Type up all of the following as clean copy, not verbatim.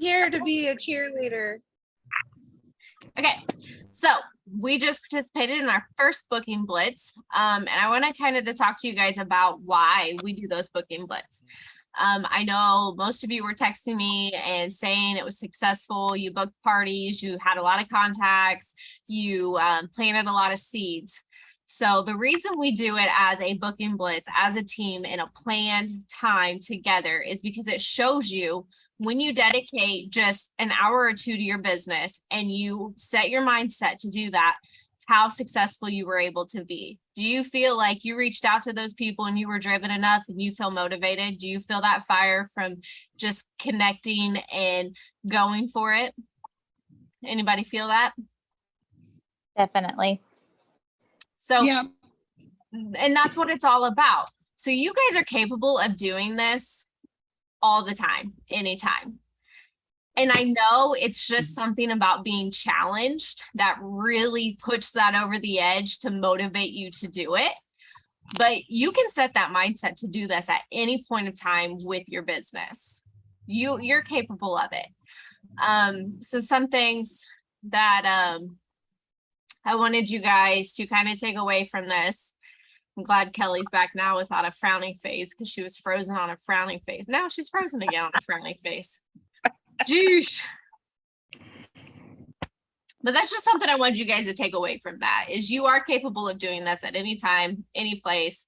here to be a cheerleader. Okay, so we just participated in our first booking blitz, and I want to kind of to talk to you guys about why we do those booking blitz. I know most of you were texting me and saying it was successful. You booked parties, you had a lot of contacts, you planted a lot of seeds. So the reason we do it as a booking blitz, as a team in a planned time together, is because it shows you when you dedicate just an hour or two to your business and you set your mindset to do that, how successful you were able to be. Do you feel like you reached out to those people and you were driven enough and you feel motivated? Do you feel that fire from just connecting and going for it? Anybody feel that? Definitely. So, Yeah. and that's what it's all about. So you guys are capable of doing this all the time, anytime. And I know it's just something about being challenged that really puts that over the edge to motivate you to do it. But you can set that mindset to do this at any point of time with your business. You're capable of it. So some things that I wanted you guys to kind of take away from this. I'm glad Kelly's back now without a frowning face, because she was frozen on a frowning face. Now she's frozen again on a frowning face. Jeez. But that's just something I wanted you guys to take away from that, is you are capable of doing this at any time, any place.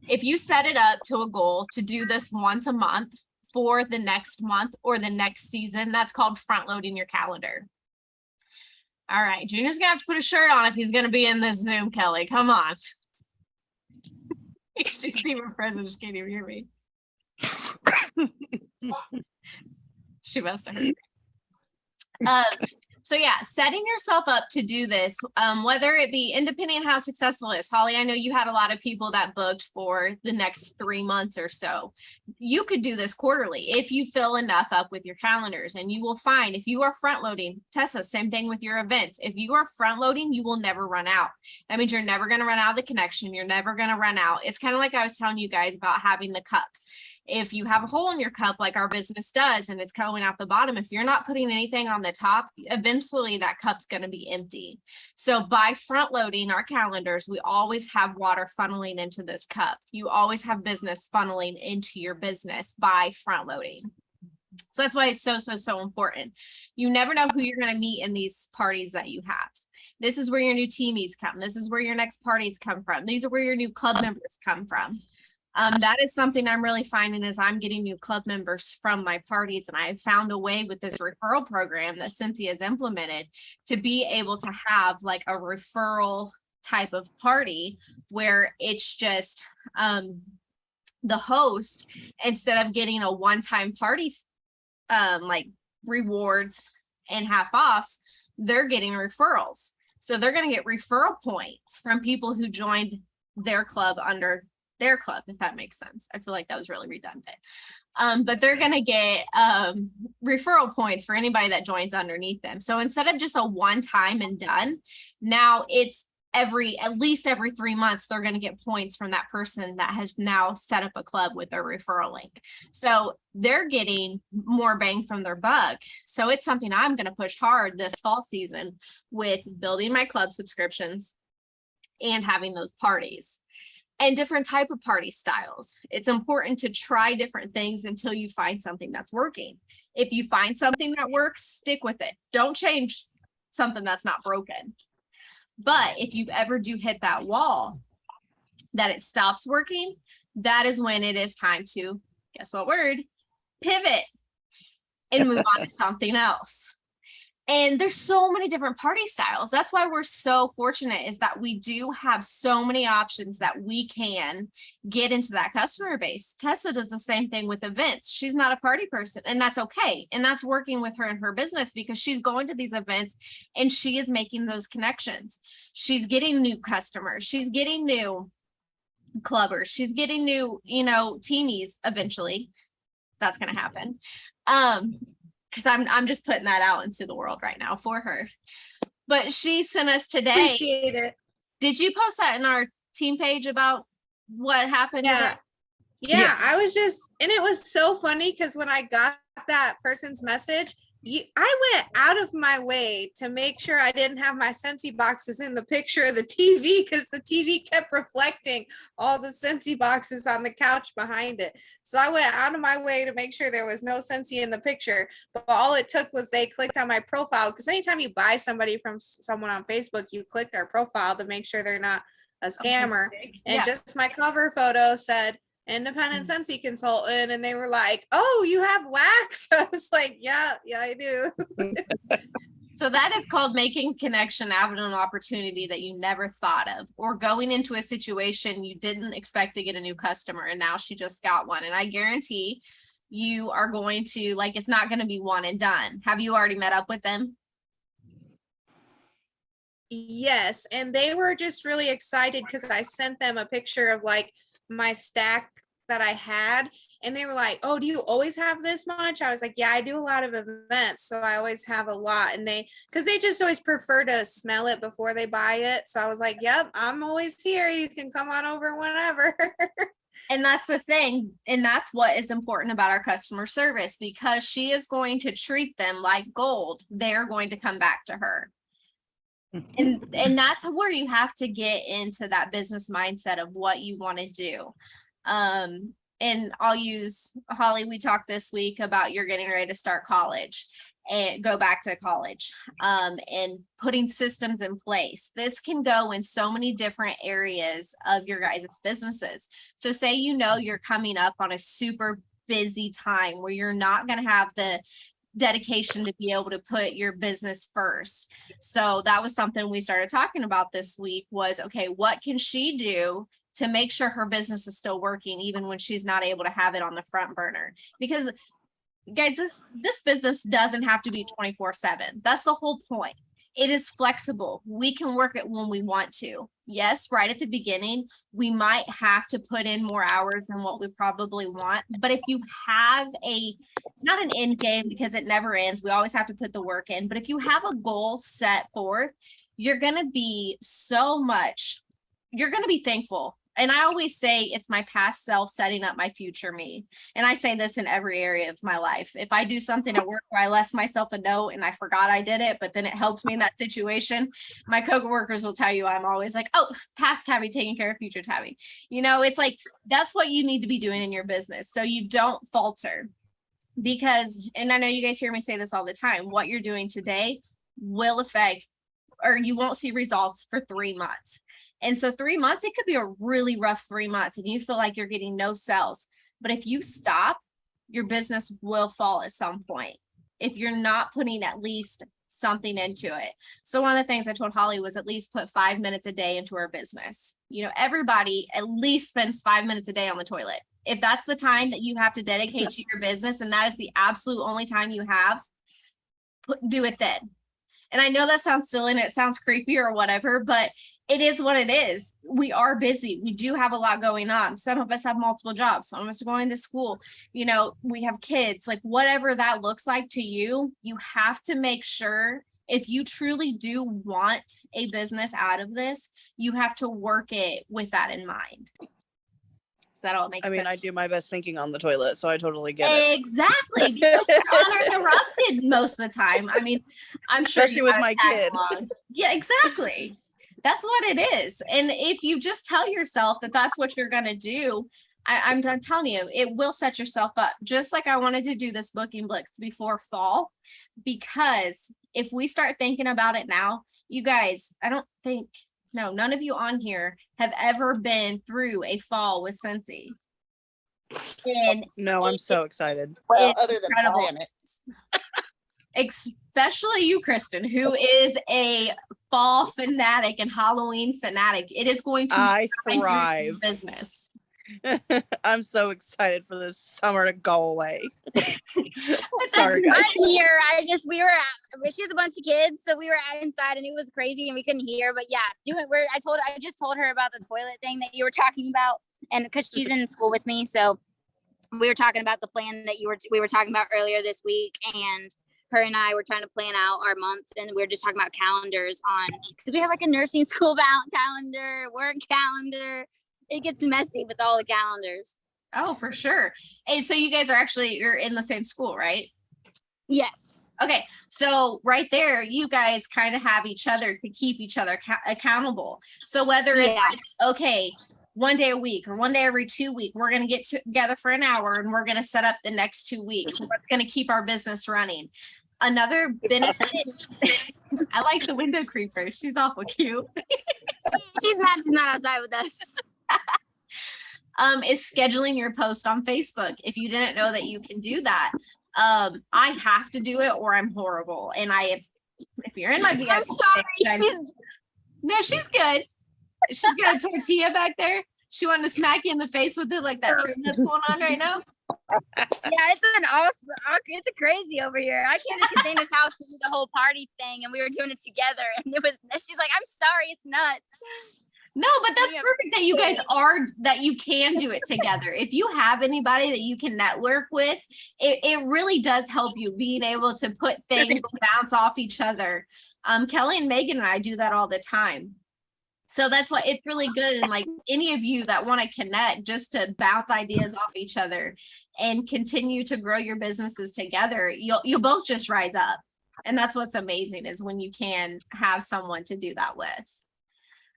If you set it up to a goal to do this once a month for the next month or the next season, that's called front loading your calendar. All right, Junior's gonna have to put a shirt on if he's gonna be in this Zoom, Kelly. Come on. She's even present, she can't even hear me. She must have heard me. So yeah, setting yourself up to do this, whether it be independent, how successful it is. Holly, I know you had a lot of people that booked for the next 3 months or so. You could do this quarterly if you fill enough up with your calendars, and you will find if you are front loading, Tessa, same thing with your events. If you are front loading, you will never run out. That means you're never going to run out of the connection. You're never going to run out. It's kind of like I was telling you guys about having the cup. If you have a hole in your cup like our business does and it's going out the bottom, if you're not putting anything on the top, eventually that cup's going to be empty. So by front loading our calendars, we always have water funneling into this cup. You always have business funneling into your business by front loading. So that's why it's so important. You never know who you're going to meet in these parties that you have. This is where your new teamies come. This is where your next parties come from. These are where your new club members come from. That is something I'm really finding is I'm getting new club members from my parties, and I found a way with this referral program that Scentsy has implemented to be able to have like a referral type of party where it's just the host, instead of getting a one-time party like rewards and half-offs, they're getting referrals. So they're going to get referral points from people who joined their club under their club, if that makes sense. I feel like that was really redundant. But they're going to get referral points for anybody that joins underneath them. So instead of just a one time and done, now it's at least every 3 months, they're going to get points from that person that has now set up a club with their referral link. So they're getting more bang from their buck. So it's something I'm going to push hard this fall season with building my club subscriptions and having those parties. And different type of party styles. It's important to try different things until you find something that's working. If you find something that works, stick with it. Don't change something that's not broken. But if you ever do hit that wall that it stops working, that is when it is time to, guess what word? Pivot and move on to something else. And there's so many different party styles. That's why we're so fortunate, is that we do have so many options that we can get into that customer base. Tessa does the same thing with events. She's not a party person, and that's okay. And that's working with her in her business, because she's going to these events and she is making those connections. She's getting new customers. She's getting new clubbers. She's getting new, teamies eventually. That's going to happen. Because I'm just putting that out into the world right now for her. But she sent us today. Appreciate it. Did you post that in our team page about what happened? Yeah. I was just, and it was so funny because when I got that person's message, I went out of my way to make sure I didn't have my Scentsy boxes in the picture of the TV because the TV kept reflecting all the Scentsy boxes on the couch behind it. So I went out of my way to make sure there was no Scentsy in the picture. But all it took was they clicked on my profile, because anytime you buy somebody from someone on Facebook, you click their profile to make sure they're not a scammer. And just my cover photo said independent Scentsy consultant, and they were like, "Oh, you have wax?" I was like, yeah, I do. So that is called making connection out of an opportunity that you never thought of, or going into a situation you didn't expect to get a new customer, and now she just got one. And I guarantee you are going to, like, it's not going to be one and done. Have you already met up with them? Yes, and they were just really excited because I sent them a picture of like my stack that I had, and they were like, "Oh, do you always have this much?" I was like, "Yeah, I do a lot of events, so I always have a lot." And because they just always prefer to smell it before they buy it, so I was like, "Yep, I'm always here. You can come on over whenever." And that's the thing. And that's what is important about our customer service, because she is going to treat them like gold. They're going to come back to her. And that's where you have to get into that business mindset of what you want to do. And I'll use, Holly, we talked this week about you're getting ready to start college and go back to college, and putting systems in place. This can go in so many different areas of your guys' businesses. So say, you're coming up on a super busy time where you're not going to have the dedication to be able to put your business first. So that was something we started talking about this week was, okay, what can she do to make sure her business is still working even when she's not able to have it on the front burner? Because guys, this business doesn't have to be 24/7. That's the whole point. It is flexible. We can work it when we want to. Yes, right at the beginning, we might have to put in more hours than what we probably want. But if you have not an end game, because it never ends, we always have to put the work in. But if you have a goal set forth, you're going to be you're going to be thankful. And I always say it's my past self setting up my future me. And I say this in every area of my life. If I do something at work where I left myself a note and I forgot I did it, but then it helped me in that situation, my coworkers will tell you I'm always like, "Oh, past Tabby taking care of future Tabby." It's like, that's what you need to be doing in your business so you don't falter. Because, and I know you guys hear me say this all the time, what you're doing today will affect, or you won't see results for 3 months. And so 3 months, it could be a really rough 3 months and you feel like you're getting no sales. But if you stop, your business will fall at some point if you're not putting at least something into it. So one of the things I told Holly was at least put 5 minutes a day into her business. Everybody at least spends 5 minutes a day on the toilet. If that's the time that you have to dedicate to your business, and that is the absolute only time you have, do it then. And I know that sounds silly and it sounds creepy or whatever, but it is what it is. We are busy. We do have a lot going on. Some of us have multiple jobs. Some of us are going to school. We have kids. Like, whatever that looks like to you, you have to make sure, if you truly do want a business out of this, you have to work it with that in mind. Does that all make sense? I mean, I do my best thinking on the toilet, so I totally get it. Exactly. Because you're uninterrupted most of the time. I mean, I'm sure especially with my kid. Yeah, exactly. That's what it is. And if you just tell yourself that that's what you're going to do, I'm telling you, it will set yourself up. Just like I wanted to do this booking Blitz before fall, because if we start thinking about it now, you guys, none of you on here have ever been through a fall with Scentsy. And no, I'm so excited. Well, other than buying it. Especially you, Kristen, who is a fall fanatic and Halloween fanatic. It is going to I thrive business. I'm so excited for this summer to go away. Sorry, guys. I'm here. She has a bunch of kids, so we were out inside and it was crazy and we couldn't hear. But yeah, I just told her about the toilet thing that you were talking about, and because she's in school with me, so we were talking about the plan that we were talking about earlier this week, and her and I were trying to plan out our months, and we were just talking about calendars because we have like a nursing school calendar, work calendar. It gets messy with all the calendars. Oh, for sure. And so you guys are you're in the same school, right? Yes. Okay, so right there, you guys kind of have each other to keep each other accountable. So whether it's like, okay, one day a week or one day every 2 weeks, we're going to get together for an hour and we're going to set up the next 2 weeks. So what's going to keep our business running? Another benefit, I like the window creeper. She's awful cute. She's not outside with us. Is scheduling your post on Facebook. If you didn't know that you can do that, I have to do it or I'm horrible. And if you're in my VIP, I'm sorry. She's good. She's got a tortilla back there. She wanted to smack you in the face with it, like that trend that's going on right now. Yeah, it's a crazy over here. I came to Cassandra's house to do the whole party thing, and we were doing it together. And she's like, "I'm sorry, it's nuts." No, but that's perfect that you guys that you can do it together. If you have anybody that you can network with, it really does help you being able to put things bounce off each other. Kelly and Megan and I do that all the time. So that's why it's really good. And like any of you that want to connect just to bounce ideas off each other and continue to grow your businesses together, you'll both just rise up. And that's what's amazing is when you can have someone to do that with.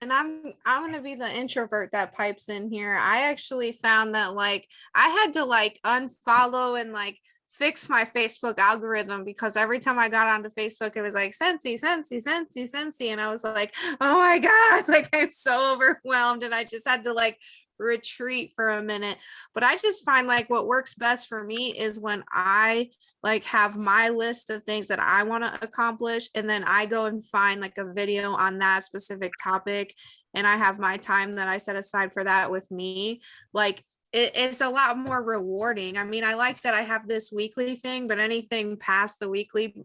And I'm gonna be the introvert that pipes in here. I actually found that like I had to like unfollow and like fix my Facebook algorithm because every time I got onto Facebook, it was like Scentsy, Scentsy, Scentsy, Scentsy. And I was like, oh my God, like I'm so overwhelmed. And I just had to like retreat for a minute. But I just find like what works best for me is when I like have my list of things that I want to accomplish. And then I go and find like a video on that specific topic. And I have my time that I set aside for that with me. Like it's a lot more rewarding. I mean, I like that I have this weekly thing, but anything past the weekly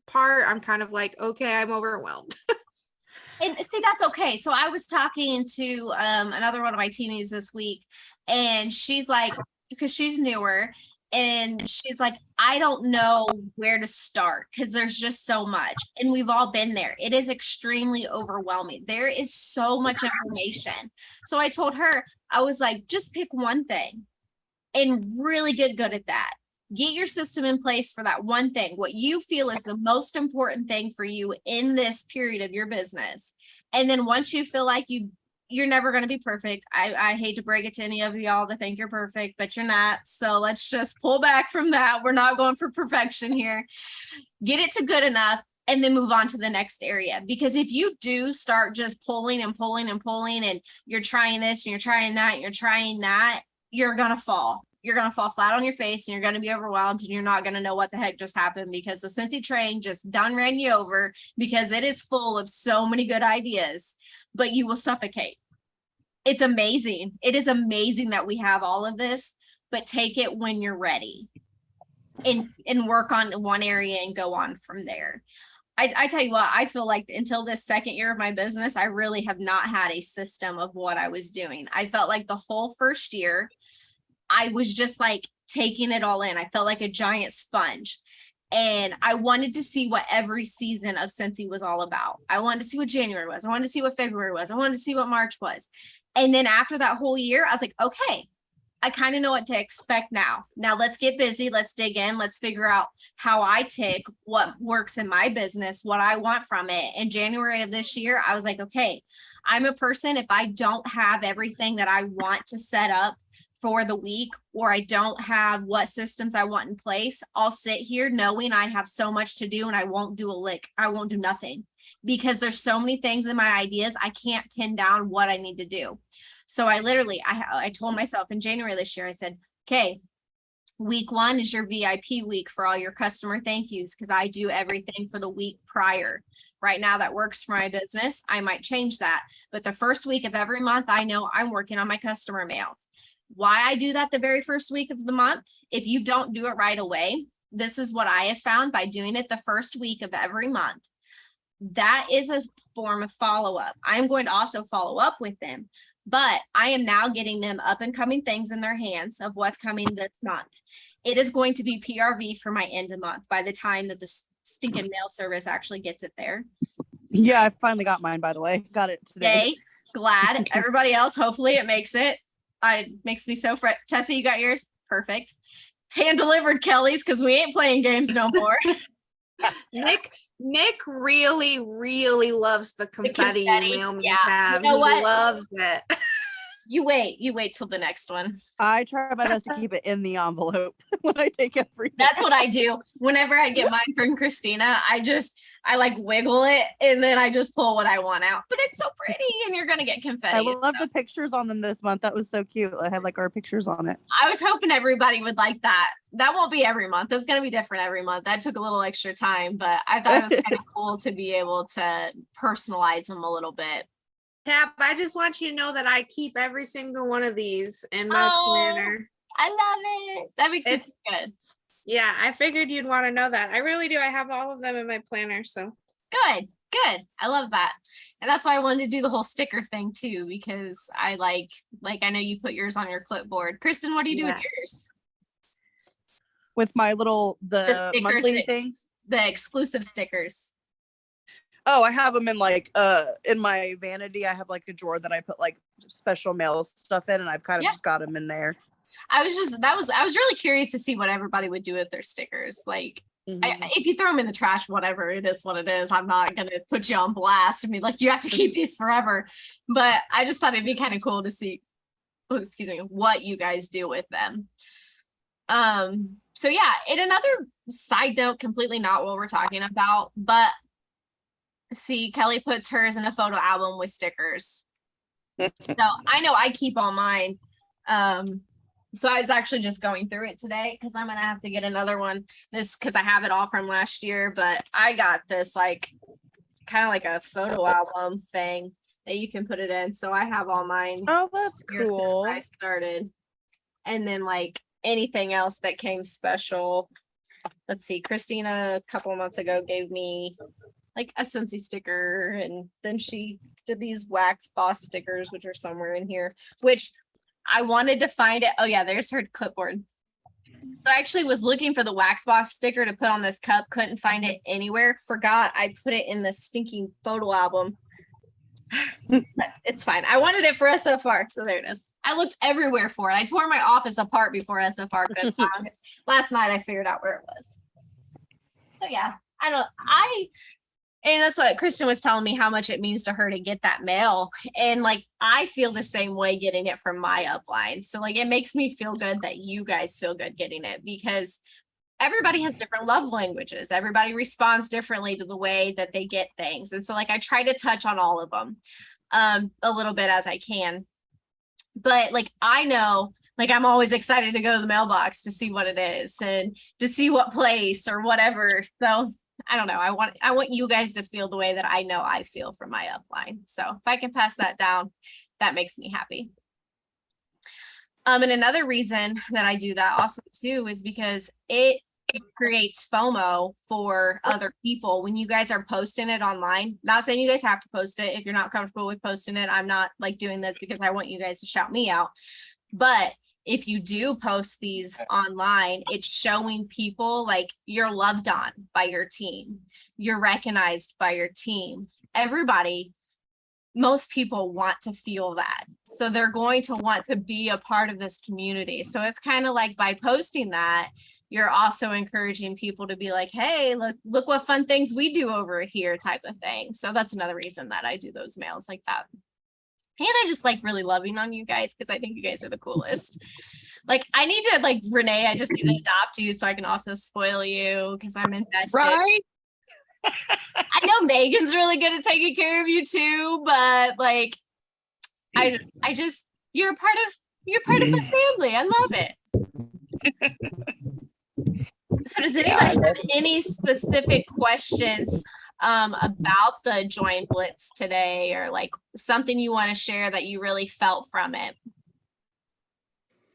part, I'm kind of like, okay, I'm overwhelmed. And see, that's okay. So I was talking to another one of my teamies this week, and she's like, because she's newer, and she's like, I don't know where to start because there's just so much. And we've all been there. It is extremely overwhelming. There is so much information. So I told her, I was like, just pick one thing and really get good at that. Get your system in place for that one thing, what you feel is the most important thing for you in this period of your business. And then once you feel like you're never going to be perfect. I hate to break it to any of y'all that think you're perfect, but you're not. So let's just pull back from that. We're not going for perfection here. Get it to good enough and then move on to the next area. Because if you do start just pulling and pulling and pulling, and you're trying this and you're trying that, and you're trying that, you're going to fall. You're going to fall flat on your face and you're going to be overwhelmed and you're not going to know what the heck just happened because the Scentsy train just done ran you over because it is full of so many good ideas, but you will suffocate. It's amazing. It is amazing that we have all of this, but take it when you're ready and work on one area and go on from there. I tell you what, I feel like until this second year of my business, I really have not had a system of what I was doing. I felt like the whole first year, I was just like taking it all in. I felt like a giant sponge. And I wanted to see what every season of Scentsy was all about. I wanted to see what January was. I wanted to see what February was. I wanted to see what March was. And then after that whole year, I was like, okay, I kind of know what to expect now. Now let's get busy. Let's dig in. Let's figure out how I tick, what works in my business, what I want from it. In January of this year, I was like, okay, I'm a person, if I don't have everything that I want to set up for the week, or I don't have what systems I want in place, I'll sit here knowing I have so much to do and I won't do a lick. I won't do nothing because there's so many things in my ideas. I can't pin down what I need to do. So I told myself in January this year, I said, okay, week 1 is your VIP week for all your customer thank yous, because I do everything for the week prior. Right now that works for my business. I might change that. But the first week of every month, I know I'm working on my customer mail. Why I do that the very first week of the month, if you don't do it right away, this is what I have found by doing it the first week of every month. That is a form of follow-up. I'm going to also follow up with them, but I am now getting them up and coming things in their hands of what's coming this month. It is going to be PRV for my end of month by the time that the stinking mail service actually gets it there. Yeah, I finally got mine, by the way. Got it today. Glad. Everybody else, hopefully it makes it. makes me so Tessa, you got yours? Perfect. Hand delivered Kelly's because we ain't playing games no more. Nick really, really loves the confetti, mailman tab. You know he loves it. You wait till the next one. I try my best to keep it in the envelope when I take everything. That's what I do. Whenever I get mine from Christina, I like wiggle it and then I just pull what I want out. But it's so pretty and you're gonna get confetti. I love the pictures on them this month. That was so cute. I had like our pictures on it. I was hoping everybody would like that. That won't be every month. It's gonna be different every month. That took a little extra time, but I thought it was kind of cool to be able to personalize them a little bit. Tab, I just want you to know that I keep every single one of these in my planner. I love it. That makes it good. Yeah, I figured you'd want to know that. I really do. I have all of them in my planner. So good. I love that. And that's why I wanted to do the whole sticker thing too, because I like I know you put yours on your clipboard. Kristen, what do you do with yours? With my little the monthly things? The exclusive stickers. Oh, I have them in like in my vanity. I have like a drawer that I put like special mail stuff in, and I've kind of just got them in there. I was really curious to see what everybody would do with their stickers. Like, if you throw them in the trash, whatever, it is what it is. I'm not gonna put you on blast and be like, you have to keep these forever. But I just thought it'd be kind of cool to see, what you guys do with them. So yeah, in another side note, completely not what we're talking about, but see, Kelly puts hers in a photo album with stickers. So I know I keep all mine. So I was actually just going through it today because I'm gonna have to get another one. This because I have it all from last year, but I got this like kind of like a photo album thing that you can put it in. So I have all mine. Oh, that's cool. Since I started, and then like anything else that came special. Let's see, Christina a couple of months ago gave me like a Scentsy sticker, and then she did these wax boss stickers, which are somewhere in here, which I wanted to find it. Oh yeah, there's her clipboard. So I actually was looking for the wax boss sticker to put on this cup, couldn't find it anywhere, forgot I put it in the stinking photo album. It's fine. I wanted it for SFR, so there it is. I looked everywhere for it. I tore my office apart before SFR could find it. Last night I figured out where it was. So yeah, and that's what Kristen was telling me, how much it means to her to get that mail. And like, I feel the same way getting it from my upline. So like, it makes me feel good that you guys feel good getting it, because everybody has different love languages. Everybody responds differently to the way that they get things. And so like, I try to touch on all of them a little bit as I can. But like, I know, like, I'm always excited to go to the mailbox to see what it is and to see what place or whatever. So I don't know. I want you guys to feel the way that I know I feel from my upline. So if I can pass that down, that makes me happy. And another reason that I do that also too is because it creates FOMO for other people when you guys are posting it online. Not saying you guys have to post it if you're not comfortable with posting it. I'm not like doing this because I want you guys to shout me out. But if you do post these online, it's showing people like you're loved on by your team. You're recognized by your team. Everybody, most people want to feel that. So they're going to want to be a part of this community. So it's kind of like by posting that, you're also encouraging people to be like, hey, look what fun things we do over here type of thing. So that's another reason that I do those mails like that. And I just like really loving on you guys because I think you guys are the coolest. Like I need to like Renee, I just need to adopt you so I can also spoil you because I'm invested. Right? I know Megan's really good at taking care of you too, but like I just you're part of my family. I love it. So does anybody have any specific questions about the Join Blitz today, or like something you want to share that you really felt from it?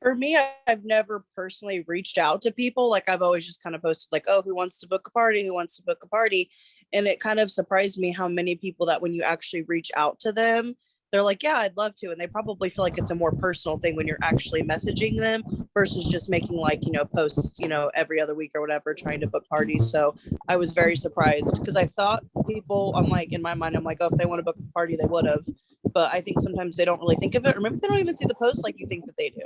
For me, I've never personally reached out to people. Like I've always just kind of posted like, oh, who wants to book a party? Who wants to book a party? And it kind of surprised me how many people that when you actually reach out to them, they're like, yeah, I'd love to. And they probably feel like it's a more personal thing when you're actually messaging them versus just making like, posts, every other week or whatever, trying to book parties. So I was very surprised because I thought people, I'm like, in my mind, I'm like, oh, if they want to book a party, they would have. but I think sometimes they don't really think of it, or maybe they don't even see the post like you think that they do.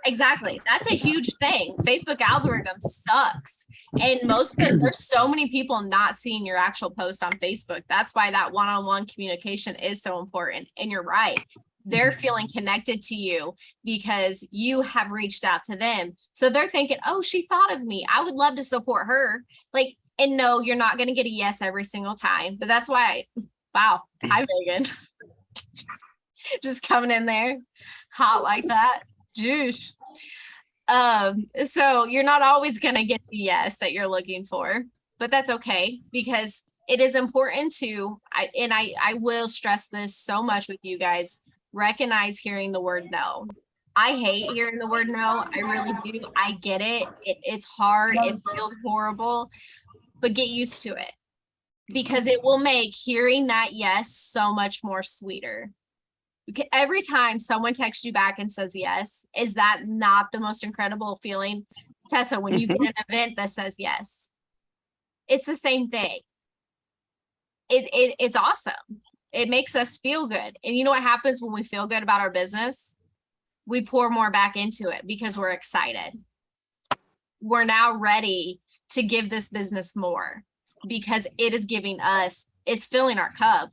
Exactly. That's a huge thing. Facebook algorithm sucks. And there's so many people not seeing your actual post on Facebook. That's why that one-on-one communication is so important. And you're right. They're feeling connected to you because you have reached out to them. So they're thinking, oh, she thought of me. I would love to support her. Like, and no, you're not going to get a yes every single time. But that's why, wow. Hi, Megan. Just coming in there hot like that. Juice. So you're not always going to get the yes that you're looking for, but that's okay, because it is important to, I will stress this so much with you guys, recognize hearing the word no. I hate hearing the word no. I really do. I get it. It's hard. It feels horrible, but get used to it, because it will make hearing that yes so much more sweeter. Every time someone texts you back and says yes, is that not the most incredible feeling, Tessa, when you get an event that says yes? It's the same thing. It's awesome. It makes us feel good. And you know what happens when we feel good about our business? We pour more back into it because we're excited. We're now ready to give this business more because it is giving us, it's filling our cup.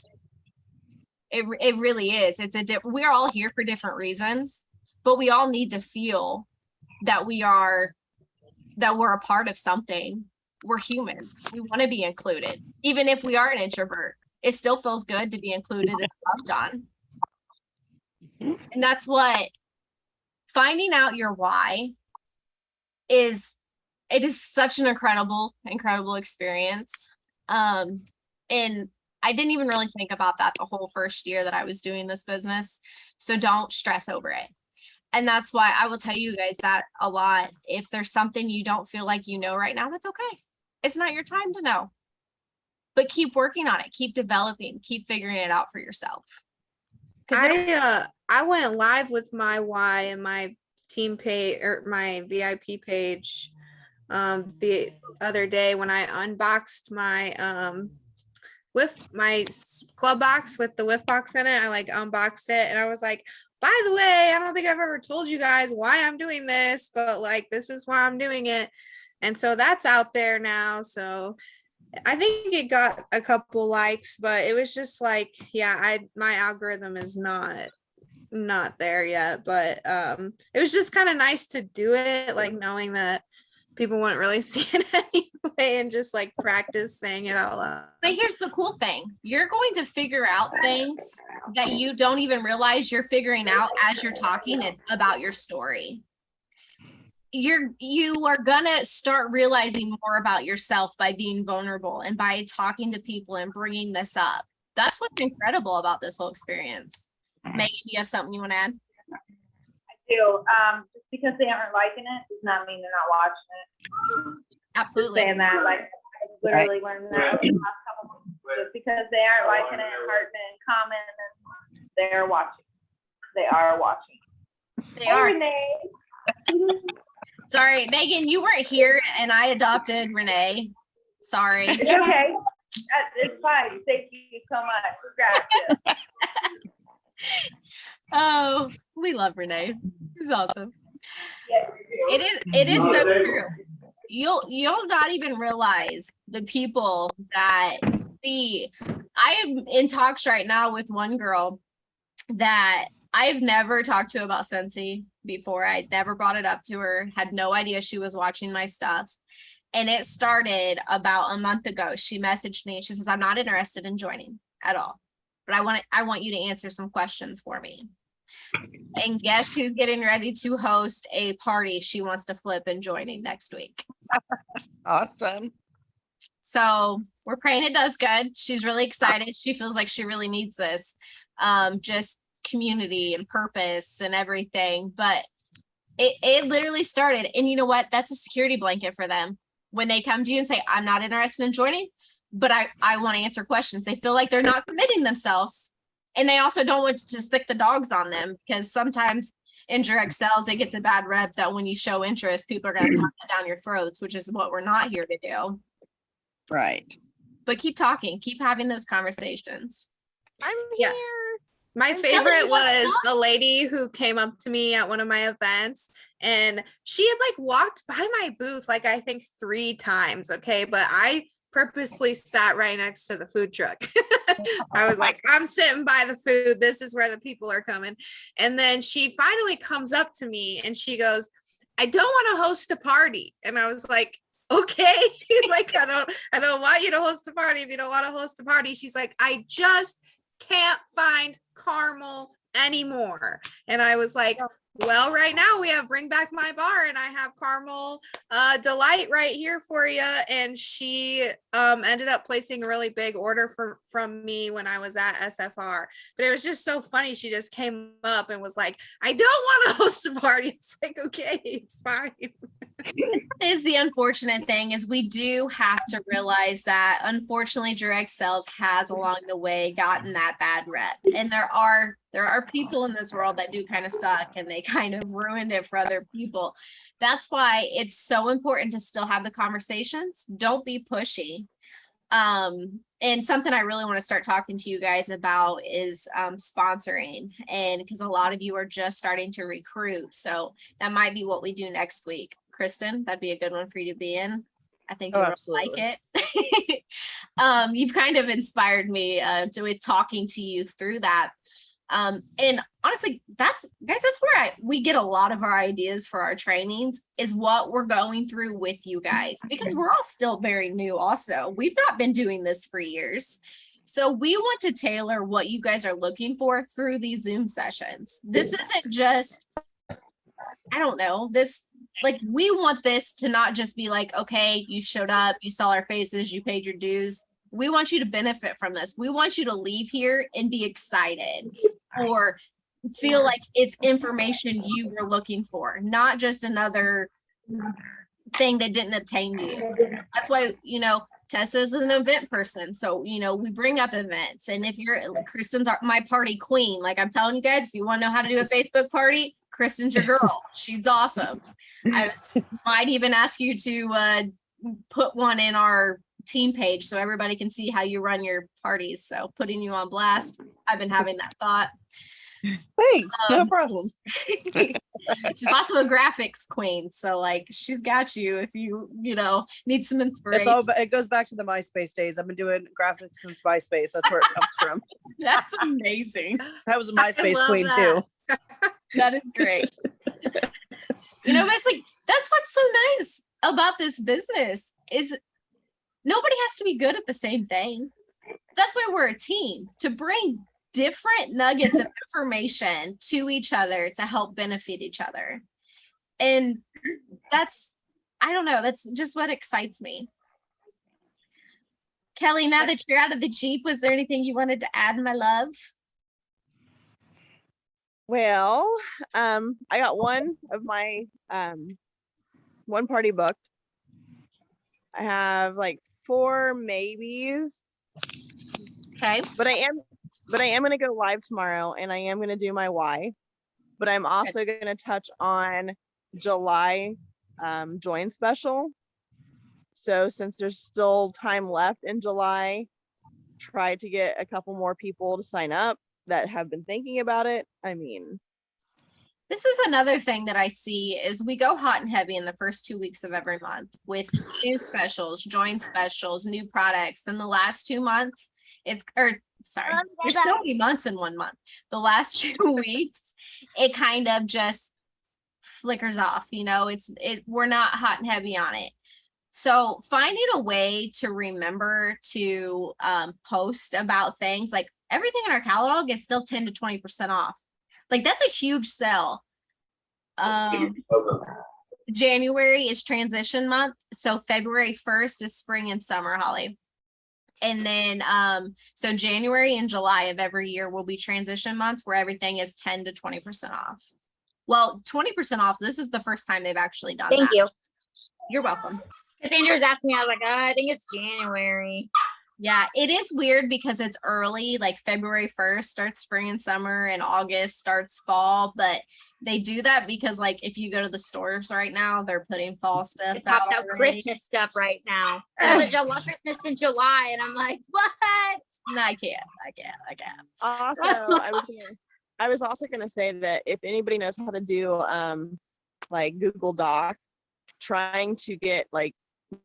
It really is. We're all here for different reasons, but we all need to feel that we're a part of something. We're humans. We want to be included. Even if we are an introvert, it still feels good to be included and loved on. And that's what finding out your why is. It is such an incredible experience. And I didn't even really think about that the whole first year that I was doing this business. So don't stress over it. And that's why I will tell you guys that a lot. If there's something you don't feel like you know right now, that's okay. It's not your time to know. But keep working on it. Keep developing. Keep figuring it out for yourself. I went live with my why and my team page or my VIP page the other day when I unboxed my with my club box with the whiff box in it. I like unboxed it and I was like, by the way, I don't think I've ever told you guys why I'm doing this, but like, this is why I'm doing it. And so that's out there now. So I think it got a couple likes, but it was just like, yeah, my algorithm is not there yet, but it was just kind of nice to do it, like knowing that people wouldn't really see it anyway and just like practice saying it out loud. But here's the cool thing. You're going to figure out things that you don't even realize you're figuring out as you're talking about your story. You are gonna start realizing more about yourself by being vulnerable and by talking to people and bringing this up. That's what's incredible about this whole experience. Megan, you have something you want to add? I do. Just because they aren't liking it does not mean they're not watching it. Absolutely. Just saying that, like, I literally learned that the last couple months. Just because they aren't liking it, hearting it, commenting, they're watching. They are watching. They are. Renee. Sorry, Megan, you weren't here and I adopted Renee. Sorry. It's okay. It's fine. Thank you so much. Gracias. Oh, we love Renee. She's awesome. Yes. It is so true. You'll not even realize the people that see. I am in talks right now with one girl that I've never talked to about Scentsy before. I'd never brought it up to her, had no idea she was watching my stuff. And it started about a month ago. She messaged me. She says, I'm not interested in joining at all, but I want you to answer some questions for me. And guess who's getting ready to host a party she wants to flip and joining next week? Awesome. So we're praying it does good. She's really excited. She feels like she really needs this. Just community and purpose and everything. But it literally started. And you know what? That's a security blanket for them. When they come to you and say, I'm not interested in joining, but I want to answer questions. They feel like they're not committing themselves. And they also don't want to stick the dogs on them, because sometimes in direct sales, it gets a bad rep that when you show interest, people are going to pop it down your throats, which is what we're not here to do. Right. But keep talking, keep having those conversations. I'm Yeah. here. My I'm telling favorite you what, was a lady who came up to me at one of my events, and she had like walked by my booth like I think 3 times. Okay, but I purposely sat right next to the food truck. I was like, I'm sitting by the food. This is where the people are coming. And then she finally comes up to me and she goes, I don't want to host a party. And I was like, okay, like I don't want you to host a party if you don't want to host a party. She's like, I just can't find caramel anymore. And I was like, well, right now we have Bring Back My Bar and I have caramel delight right here for you. And she ended up placing a really big order from me when I was at SFR. But it was just so funny. She just came up and was like, I don't want to host a party. It's like, okay, it's fine. Is the unfortunate thing is we do have to realize that unfortunately direct sales has along the way gotten that bad rep, and there are people in this world that do kind of suck and they kind of ruined it for other people. That's why it's so important to still have the conversations. Don't be pushy. And something I really want to start talking to you guys about is sponsoring, and because a lot of you are just starting to recruit, so that might be what we do next week. Kristen, that'd be a good one for you to be in. I think you would like it. You've kind of inspired me with talking to you through that. And honestly, that's where we get a lot of our ideas for our trainings, is what we're going through with you guys, because we're all still very new. Also, we've not been doing this for years. So we want to tailor what you guys are looking for through these Zoom sessions. This isn't just, I don't know, like, we want this to not just be like, okay, you showed up, you saw our faces, you paid your dues. We want you to benefit from this. We want you to leave here and be excited or feel like it's information you were looking for, not just another thing that didn't obtain you. That's why, Tessa's an event person. So, we bring up events. And if Kristen's my party queen, like I'm telling you guys, if you want to know how to do a Facebook party, Kristen's your girl. She's awesome. I might even ask you to put one in our team page so everybody can see how you run your parties. So putting you on blast. I've been having that thought. Thanks. No problem. She's also a graphics queen. So like she's got you if you need some inspiration. It goes back to the MySpace days. I've been doing graphics since MySpace. That's where it comes from. That's amazing. I was a MySpace queen too. That is great. It's like, that's what's so nice about this business is nobody has to be good at the same thing. That's why we're a team, to bring different nuggets of information to each other to help benefit each other. And that's just what excites me. Kelly, now that you're out of the Jeep, was there anything you wanted to add, my love? Well, I got one of my one party booked. I have like 4 maybes. Okay. But I am going to go live tomorrow, and I am going to do my why. But I'm also going to touch on July join special. So since there's still time left in July, try to get a couple more people to sign up that have been thinking about it. I mean, this is another thing that I see is we go hot and heavy in the first 2 weeks of every month with new specials, join specials, new products. Then the last 2 months, there's so many months in 1 month. The last 2 weeks, it kind of just flickers off. We're not hot and heavy on it. So finding a way to remember to post about things, like everything in our catalog is still 10 to 20% off. Like that's a huge sell. January is transition month. So February 1st is spring and summer, Holly. And then, so January and July of every year will be transition months where everything is 10 to 20% off. Well, 20% off. This is the first time they've actually done that. Thank you. You're welcome. Because Andrew was asking me, I was like, I think it's January. Yeah, it is weird because it's early, like February 1st starts spring and summer and August starts fall, but they do that because like if you go to the stores right now, they're putting fall stuff It pops out already. Christmas stuff right now. I love Christmas in July, and I'm like, what? No, I can't. Also, I was also gonna say that if anybody knows how to do like Google Doc, trying to get like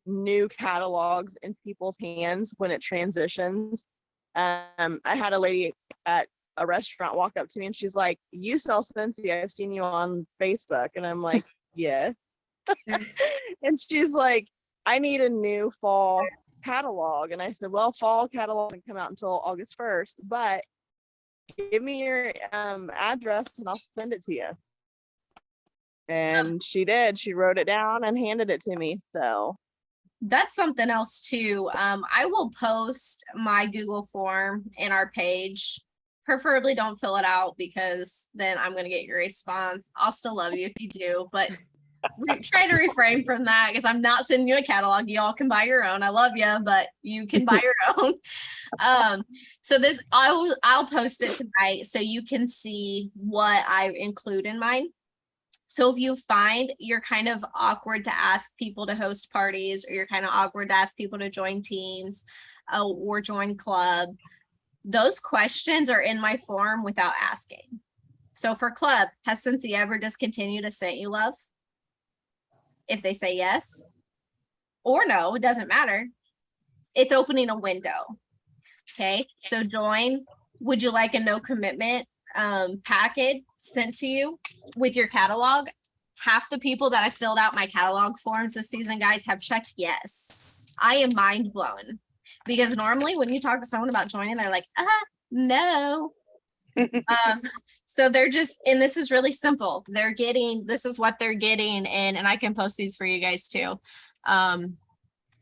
new catalogs in people's hands when it transitions. I had a lady at a restaurant walk up to me and she's like, "You sell Scentsy, I've seen you on Facebook." And I'm like, "Yeah." And she's like, "I need a new fall catalog." And I said, "Well, fall catalog doesn't come out until August 1st, but give me your address and I'll send it to you." And she did. She wrote it down and handed it to me. So That's something else too. I will post my Google form in our page. Preferably don't fill it out because then I'm going to get your response. I'll still love you if you do, but we try to refrain from that because I'm not sending you a catalog. Y'all can buy your own. I love you, but you can buy your own. So this, I'll post it tonight so you can see what I include in mine. So if you find you're kind of awkward to ask people to host parties, or you're kind of awkward to ask people to join teams or join club, those questions are in my form without asking. So for club, has Scentsy ever discontinued a Scent You Love? If they say yes or no, it doesn't matter. It's opening a window. Okay, so join. Would you like a no commitment package sent to you with your catalog? Half the people that I filled out my catalog forms this season, guys, have checked yes. I am mind blown because normally when you talk to someone about joining, they're like, no. So they're just, and this is really simple. They're getting, this is what they're getting in, and I can post these for you guys too.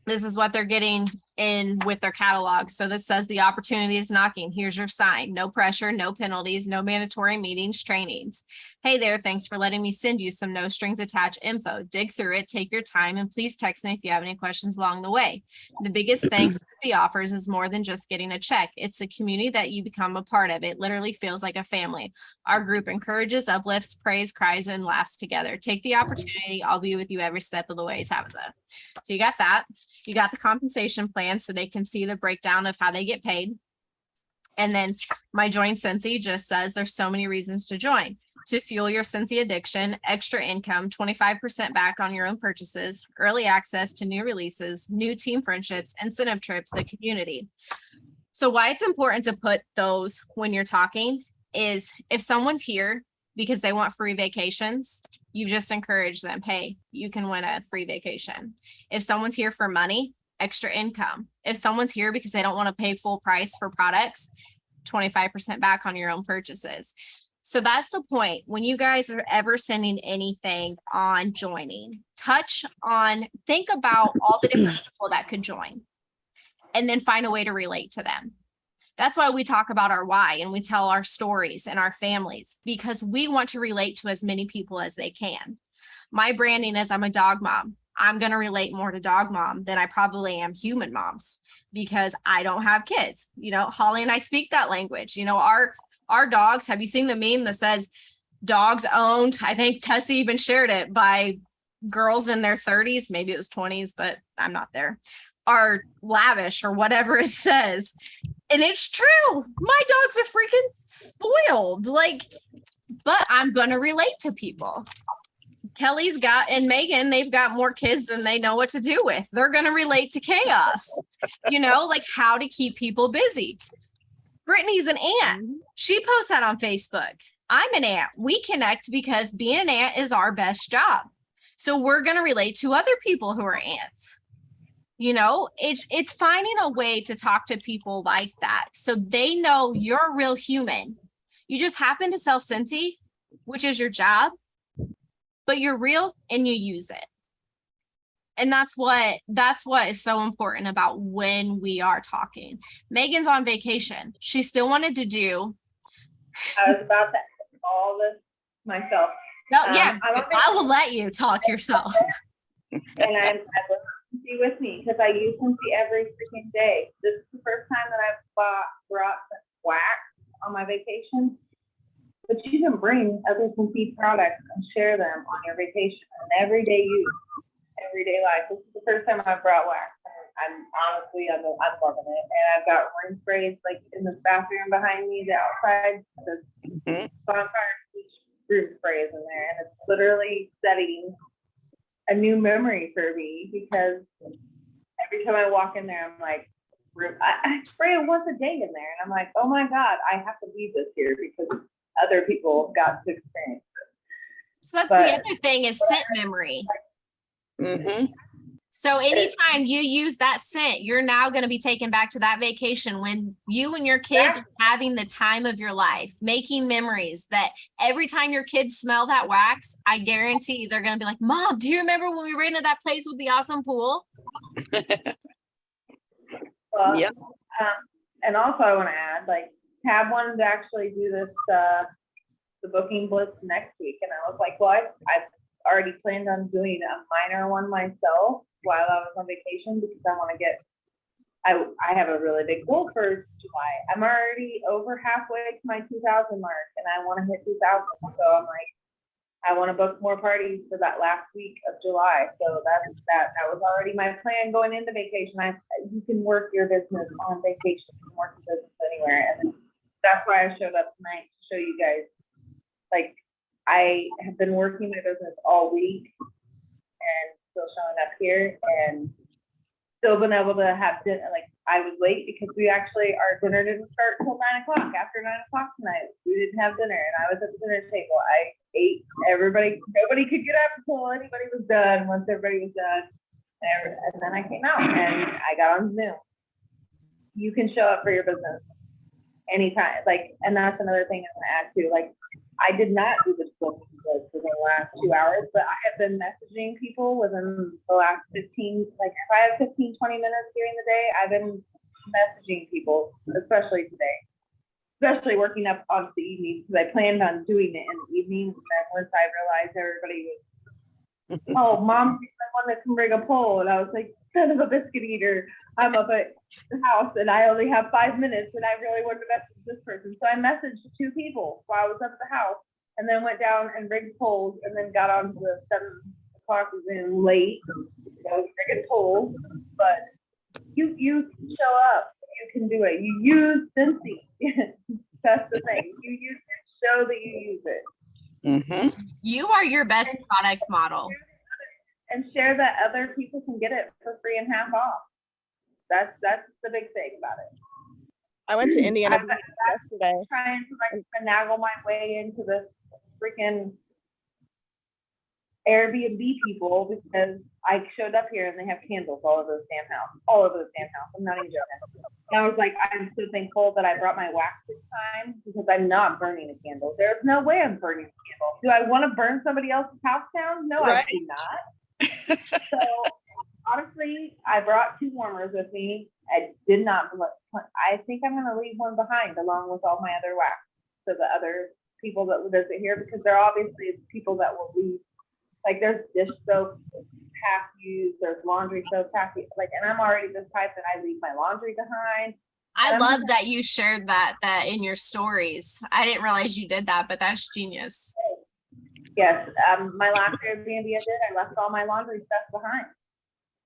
This is what they're getting in with their catalog. So this says the opportunity is knocking. Here's your sign. No pressure, no penalties, no mandatory meetings, trainings. Hey there, thanks for letting me send you some no strings attached info. Dig through it, take your time, and please text me if you have any questions along the way. The biggest thanks the offers is more than just getting a check. It's the community that you become a part of. It literally feels like a family. Our group encourages, uplifts, prays, cries, and laughs together. Take the opportunity. I'll be with you every step of the way, Tabitha. So you got that. You got the compensation plan so they can see the breakdown of how they get paid. And then my Join Scentsy just says there's so many reasons to join. To fuel your Scentsy addiction, extra income, 25% back on your own purchases, early access to new releases, new team friendships, incentive trips, the community. So why it's important to put those when you're talking is if someone's here because they want free vacations, you just encourage them, hey, you can win a free vacation. If someone's here for money, extra income. If someone's here because they don't want to pay full price for products, 25% back on your own purchases. So that's the point. When you guys are ever sending anything on joining, think about all the different people that could join and then find a way to relate to them. That's why we talk about our why and we tell our stories and our families, because we want to relate to as many people as they can. My branding is I'm a dog mom. I'm going to relate more to dog mom than I probably am human moms because I don't have kids. You know, Holly and I speak that language. You know, our dogs, have you seen the meme that says dogs owned? I think Tessie even shared it by girls in their 30s, maybe it was 20s, but I'm not there, are lavish or whatever it says. And it's true. My dogs are freaking spoiled. But I'm going to relate to people. Kelly's and Megan, they've got more kids than they know what to do with. They're going to relate to chaos, how to keep people busy. Brittany's an aunt. She posts that on Facebook. I'm an aunt. We connect because being an aunt is our best job. So we're going to relate to other people who are aunts. It's finding a way to talk to people like that so they know you're a real human. You just happen to sell Scentsy, which is your job, but you're real and you use it. And that's what is so important about when we are talking. Megan's on vacation. She still wanted to do. I was about to ask all this myself. No, yeah, I will let you talk yourself. And I will be with me because I use Scentsy every freaking day. This is the vacation, but you can bring other complete products and share them on your vacation and everyday use, everyday life. This is the first time I've brought wax. I'm honestly, I'm loving it. And I've got room sprays like in this bathroom behind me, the outside, the bonfire room sprays in there. And it's literally setting a new memory for me because every time I walk in there, I'm like, I spray it once a day in there. And I'm like, oh my God, I have to leave this here because other people got to experience it. So that's the other thing is scent memory. Mm-hmm. So anytime you use that scent, you're now going to be taken back to that vacation when you and your kids are having the time of your life, making memories that every time your kids smell that wax, I guarantee they're going to be like, Mom, do you remember when we were in that place with the awesome pool? Well, yep. And also I want to add, like, Tab wanted to actually do this, the booking blitz next week. And I was like, well, I've already planned on doing a minor one myself while I was on vacation because I want to get, I have a really big goal for July. I'm already over halfway to my 2,000 mark and I want to hit 2,000. So I'm like, I want to book more parties for that last week of July. So that was already my plan going into vacation. You can work your business on vacation, you can work your business anywhere. And that's why I showed up tonight to show you guys, like, I have been working my business all week and still showing up here and still been able to have dinner. Like, I was late because our dinner didn't start until 9 o'clock. After 9 o'clock tonight, we didn't have dinner and I was at the dinner table. I ate, nobody could get up until anybody was done. Once everybody was done, and then I came out and I got on Zoom. You can show up for your business anytime. Like, and that's another thing I'm gonna add too. Like, I did not do this book within the last 2 hours, but I have been messaging people within the last 15, like if I have 15, 20 minutes during the day, I've been messaging people, especially today, especially working up onto the evening because I planned on doing it in the evening. And then once I realized everybody was, oh, Mom's the one that can bring a pole. And I was like, son of a biscuit eater. I'm up at the house and I only have 5 minutes and I really wanted to message this person. So I messaged 2 people while I was up at the house and then went down and rigged poles and then got on to the 7 o'clock Zoom late. I was rigging poles, but you show up, you can do it. You use Scentsy. That's the thing. You use it, show that you use it. Mm-hmm. You are your best product model. And share that other people can get it for free and half off. That's the big thing about it. I went to Indiana yesterday. Trying to like finagle my way into this freaking Airbnb people because I showed up here and they have candles all over the damn house. I'm not even joking. And I was like, I'm so thankful that I brought my wax this time because I'm not burning a candle. There's no way I'm burning a candle. Do I want to burn somebody else's house down? No, right. I do not. So honestly, I brought 2 warmers with me. I did not. I think I'm going to leave one behind along with all my other wax so the other people that will visit here because they're obviously people that will leave. Like there's dish soap half used, there's laundry soap half used. Like, and I'm already this type that I leave my laundry behind. I love that you shared that in your stories. I didn't realize you did that, but that's genius. Yes, my last Airbnb I did, I left all my laundry stuff behind.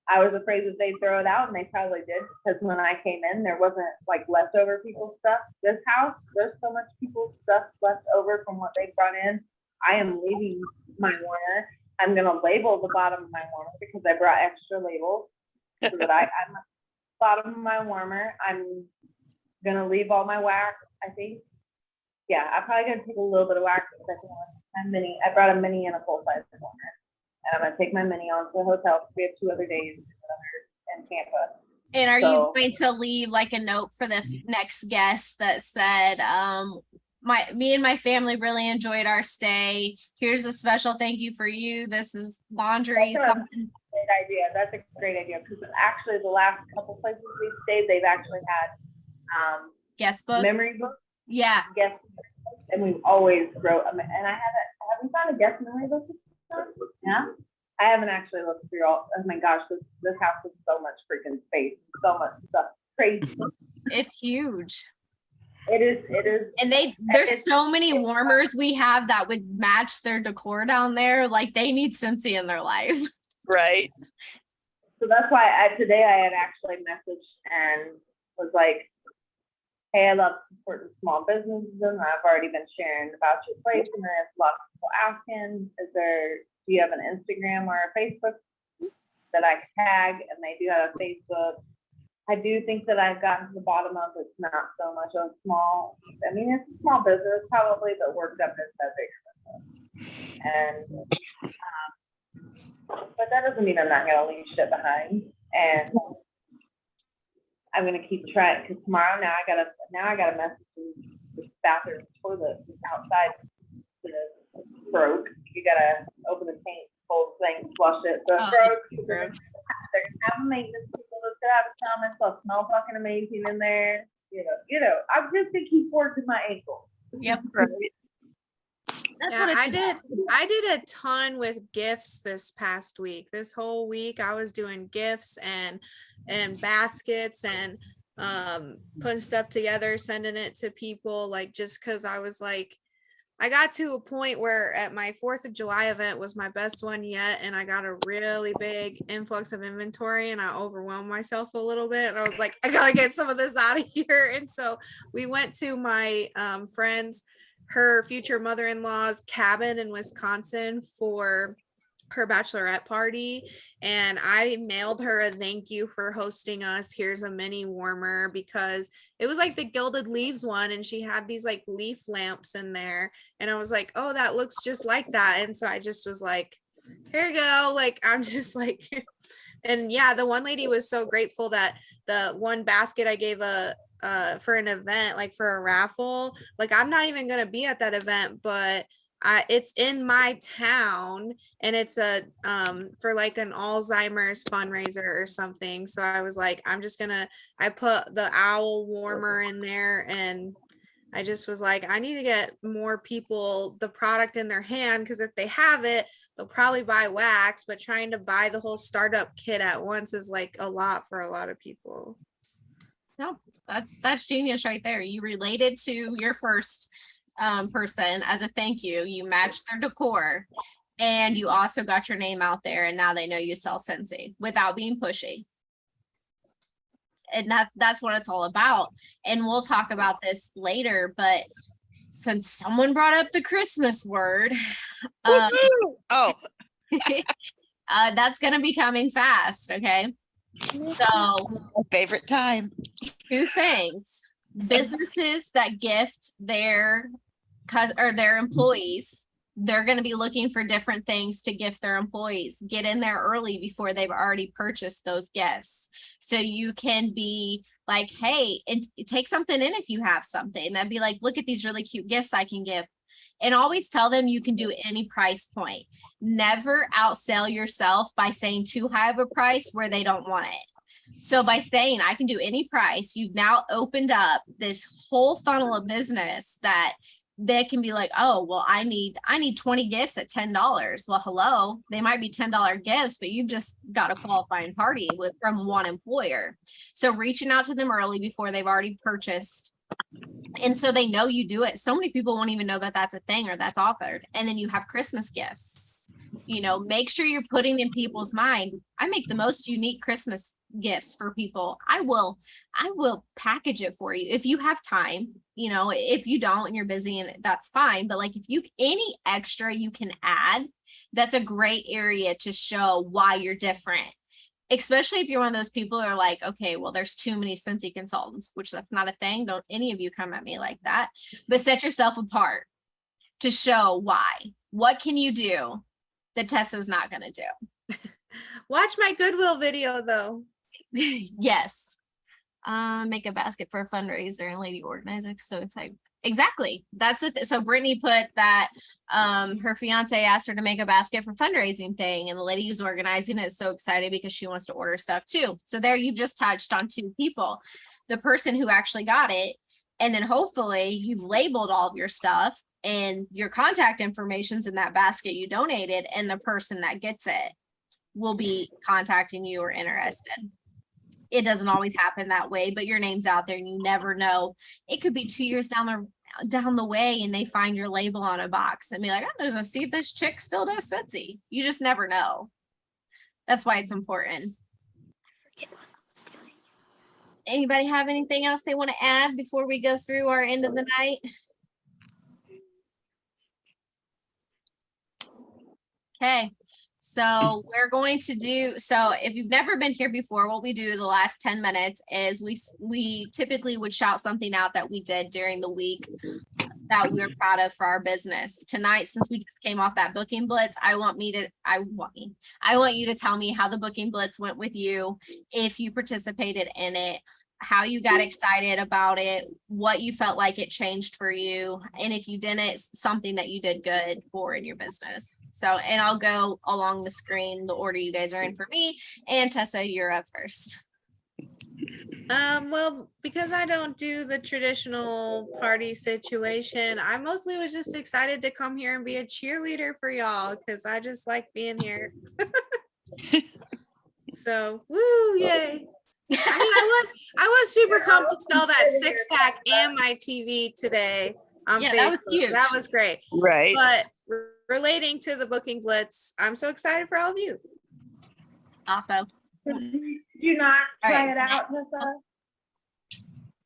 I was afraid that they'd throw it out, and they probably did, because when I came in, there wasn't like leftover people's stuff. This house, there's so much people's stuff left over from what they brought in. I am leaving my warmer. I'm gonna label the bottom of my warmer because I brought extra labels so that I'm at the bottom of my warmer. I'm gonna leave all my wax. I think, yeah, I'm probably gonna take a little bit of wax because I brought a mini and a full size warmer. And I'm gonna take my mini on to the hotel because we have 2 other days in Tampa. And are you going to leave like a note for the next guest that said, me and my family really enjoyed our stay. Here's a special thank you for you. This is laundry. That's a great idea. That's a great idea because actually the last couple places we've stayed, they've actually had guest books, memory books. Yeah. Guest books, and we've always wrote them. And I haven't found a guest memory book. Yeah, I haven't actually looked through all. Oh my gosh, this house is so much freaking space, so much stuff, crazy. It's huge. It is. And there's so many warmers we have that would match their decor down there. Like they need Scentsy in their life. Right. So that's why today I had actually messaged and was like, hey, I love supporting small businesses, and I've already been sharing about your place, and there's lots of people asking, do you have an Instagram or a Facebook that I can tag? And they do have a Facebook. I do think that I've gotten to the bottom of it's not so much of small. I mean, it's a small business probably, but worked up into a big business. And but that doesn't mean I'm not gonna leave shit behind. And I'm gonna keep trying, because tomorrow now I gotta message the bathroom toilet outside broke. You gotta open the tank, whole thing, flush it. So it broke. They're gonna have maintenance people that's gonna have a comment. So it smells fucking amazing in there. You know, I'm just gonna keep working my ankle. Yep. That's Yeah, what I did a ton with gifts this past week. This whole week I was doing gifts and baskets and putting stuff together, sending it to people, like, just because I was like, I got to a point where at my 4th of July event was my best one yet, and I got a really big influx of inventory and I overwhelmed myself a little bit, and I was like, I gotta get some of this out of here. And so we went to my friend's, her future mother-in-law's cabin in Wisconsin for her bachelorette party, and I mailed her a thank you for hosting us. Here's a mini warmer, because it was like the gilded leaves one, and she had these like leaf lamps in there, and I was like, oh, that looks just like that. And so I just was like, here you go. Like, I'm just like and yeah, the one lady was so grateful that the one basket I gave for an event, like for a raffle, like I'm not even gonna be at that event, but it's in my town, and it's a for like an Alzheimer's fundraiser or something. So I was like, I put the owl warmer in there, and I just was like, I need to get more people the product in their hand, because if they have it, they'll probably buy wax, but trying to buy the whole startup kit at once is like a lot for a lot of people. No, that's genius right there. You related to your first person as a thank you. You matched their decor, and you also got your name out there, and now they know you sell Scentsy without being pushy. And that's what it's all about. And we'll talk about this later, but since someone brought up the Christmas word, that's going to be coming fast. Okay. So My favorite time. 2 things: businesses that gift their employees, they're going to be looking for different things to gift their employees. Get in there early before they've already purchased those gifts, so you can be like, hey, and take something in if you have something. And then be like, look at these really cute gifts I can give. And always tell them you can do any price point. Never outsell yourself by saying too high of a price where they don't want it. So by saying I can do any price, you've now opened up this whole funnel of business that they can be like, oh, well, I need 20 gifts at $10. Well, hello, they might be $10 gifts, but you've just got a qualifying party from one employer. So reaching out to them early before they've already purchased, and so they know you do it. So many people won't even know that that's a thing or that's offered. And then you have Christmas gifts. Make sure you're putting in people's mind. I make the most unique Christmas gifts for people. I will package it for you if you have time. If you don't and you're busy, and that's fine. But like, if any extra you can add, that's a great area to show why you're different. Especially if you're one of those people who are like, okay, well, there's too many Scentsy consultants, which that's not a thing. Don't any of you come at me like that. But set yourself apart to show why. What can you do that Tessa's not going to do? Watch my Goodwill video though. Yes. Make a basket for a fundraiser and lady organizer. So it's like, exactly. That's it. So Brittany put that her fiance asked her to make a basket for fundraising thing, and the lady who's organizing it is so excited because she wants to order stuff too. So there you've just touched on 2 people: the person who actually got it, and then hopefully you've labeled all of your stuff and your contact information's in that basket you donated, and the person that gets it will be contacting you or interested. it doesn't always happen that way, but your name's out there and you never know. It could be 2 years down the way and they find your label on a box and be like, I'm gonna see if this chick still does Scentsy. You just never know. That's why it's important. Anybody have anything else they want to add before we go through our end of the night? Okay, so we're going to do, so if you've never been here before, what we do the last 10 minutes is we typically would shout something out that we did during the week that we were proud of for our business. Tonight, since we just came off that booking blitz, I want you to tell me how the booking blitz went with you, if you participated in it, how you got excited about it, what you felt like it changed for you, and if you didn't, something that you did good for in your business. So, and I'll go along the screen, the order you guys are in for me, and Tessa, you're up first. Well, because I don't do the traditional party situation, I mostly was just excited to come here and be a cheerleader for y'all because I just like being here. So, woo, yay. I mean, I was super pumped to sell that 6-pack and my TV today on Facebook. That was huge. That was great. Right. But relating to the booking blitz, I'm so excited for all of you. Awesome. Did you not try it out, Tessa?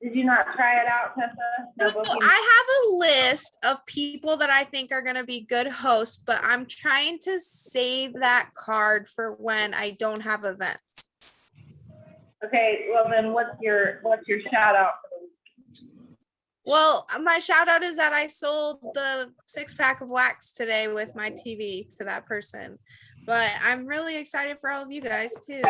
Did you not try it out, Tessa? No So booking? I have a list of people that I think are going to be good hosts, but I'm trying to save that card for when I don't have events. Okay, well then what's your shout out for the week? Well, my shout out is that I sold the 6-pack of wax today with my TV to that person. But I'm really excited for all of you guys too.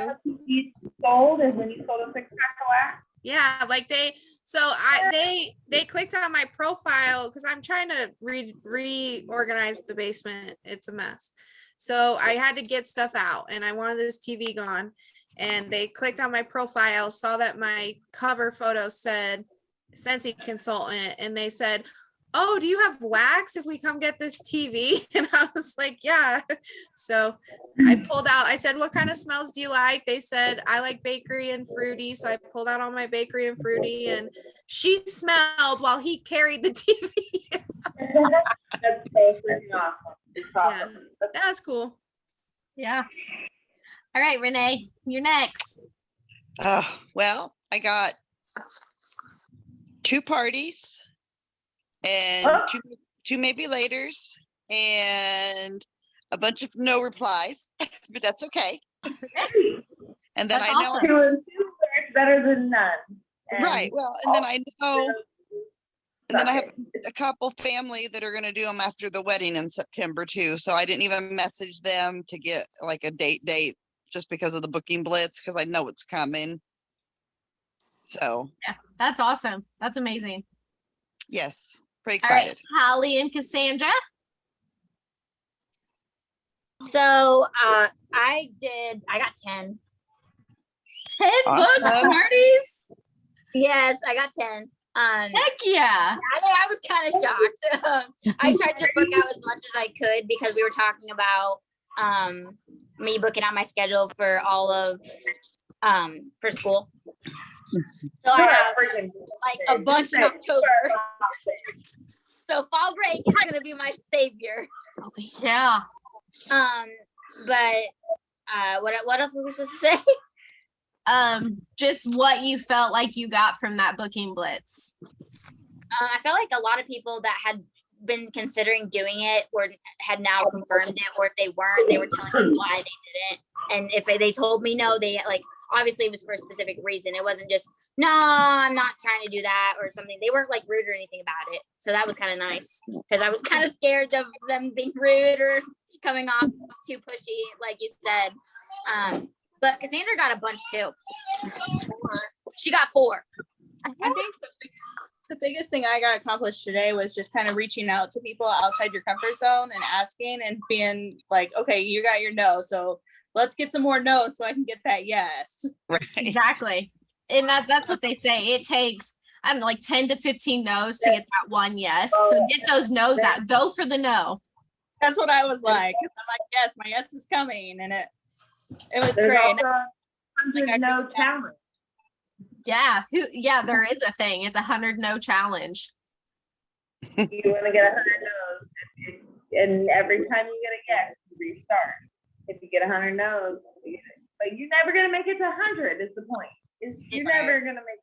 You sold is when you sold a 6-pack of wax? Yeah, like they clicked on my profile because I'm trying to reorganize the basement. It's a mess. So I had to get stuff out and I wanted this TV gone. And they clicked on my profile, saw that my cover photo said Scentsy consultant, and they said, oh, do you have wax if we come get this TV? And I was like, yeah. So I pulled out, I said, what kind of smells do you like? They said, I like bakery and fruity. So I pulled out all my bakery and fruity, and she smelled while he carried the TV. That's so freaking awesome. It's awesome. Yeah, that was cool. Yeah. All right, Renee, you're next. Well, I got 2 parties and Oh. two maybe laters and a bunch of no replies, but that's okay. And then That's I know, awesome. 2 and 2 is better than none. And right. Well, and then I know, and then I have okay. a couple family that are going to do them after the wedding in September too. So I didn't even message them to get like a date just because of the booking blitz, because I know it's coming. So Yeah, that's awesome. That's amazing. yes, pretty All right, excited. Holly and Cassandra. So I got 10. 10 book Awesome. parties? Yes, I got 10. Heck yeah. I was kind of shocked. I tried to book out as much as I could because we were talking about me booking out my schedule for all of for school. So I have like a bunch in October. So fall break is gonna be my savior. Yeah. But what else were we supposed to say? Just what you felt like you got from that booking blitz. I felt like a lot of people that had been considering doing it or had now confirmed it, or if they weren't, they were telling me why they didn't. And if they told me no, they like, obviously it was for a specific reason. It wasn't just, no, I'm not trying to do that or something. They weren't like rude or anything about it. So that was kind of nice because I was kind of scared of them being rude or coming off too pushy, like you said. But Cassandra got a bunch too. She got 4. I think the biggest thing I got accomplished today was just kind of reaching out to people outside your comfort zone and asking and being like, okay, you got your no, so let's get some more no's so I can get that yes. Right. Exactly. And that's what they say. It takes, I don't know, like 10 to 15 no's to get that one yes. So get those no's out. Go for the no. That's what I was like. 'Cause I'm like, yes, my yes is coming. And it was There's great. also Like, I no reached out. challenge. Yeah, there is a thing. It's 100 no challenge. You want to get 100 no's, and every time you get a yes, you restart. If you get 100 no's, but you're never gonna make it to 100. Is the point? You're never gonna make.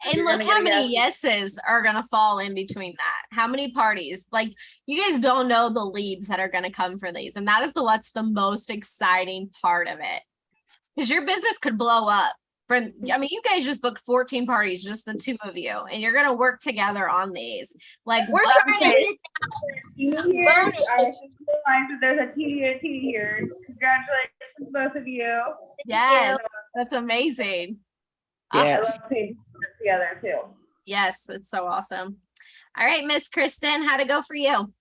And You're look gonna how get a many yeses are going to fall in between that. How many parties? Like, you guys don't know the leads that are going to come for these. And that is what's the most exciting part of it. Because your business could blow up. You guys just booked 14 parties, just the two of you. And you're going to work together on these. Like, We're trying to Okay. sit Here, I bonus. just realized that there's a T here. Congratulations, both of you. yes, that's amazing. I Yeah. love seeing you together too. Yes, it's so awesome. All right, Miss Kristen, how'd it go for you?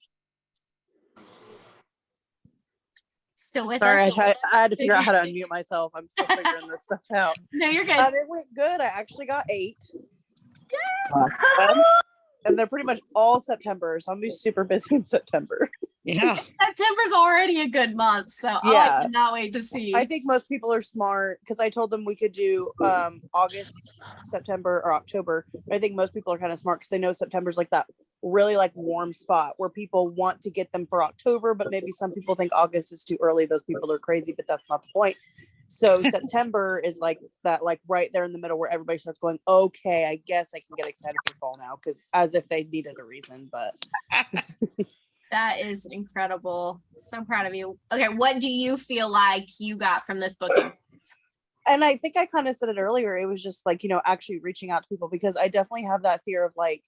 Still with Sorry, us? I had to figure out how to unmute myself. I'm still figuring this stuff out. No, you're good. It went good. I actually got 8. And they're pretty much all September, so I'm gonna be super busy in September. Yeah. September's already a good month, so Yeah. I cannot wait to see. I think most people are smart because I told them we could do August, September, or October. I think most people are kind of smart because they know September's like that really like warm spot where people want to get them for October, but maybe some people think August is too early. Those people are crazy, but that's not the point. So September is like that, like right there in the middle where everybody starts going, okay, I guess I can get excited for fall now, because as if they needed a reason, but That is incredible. So proud of you. Okay, what do you feel like you got from this booking? and I think I kind of said it earlier. It was just like, actually reaching out to people, because I definitely have that fear of like,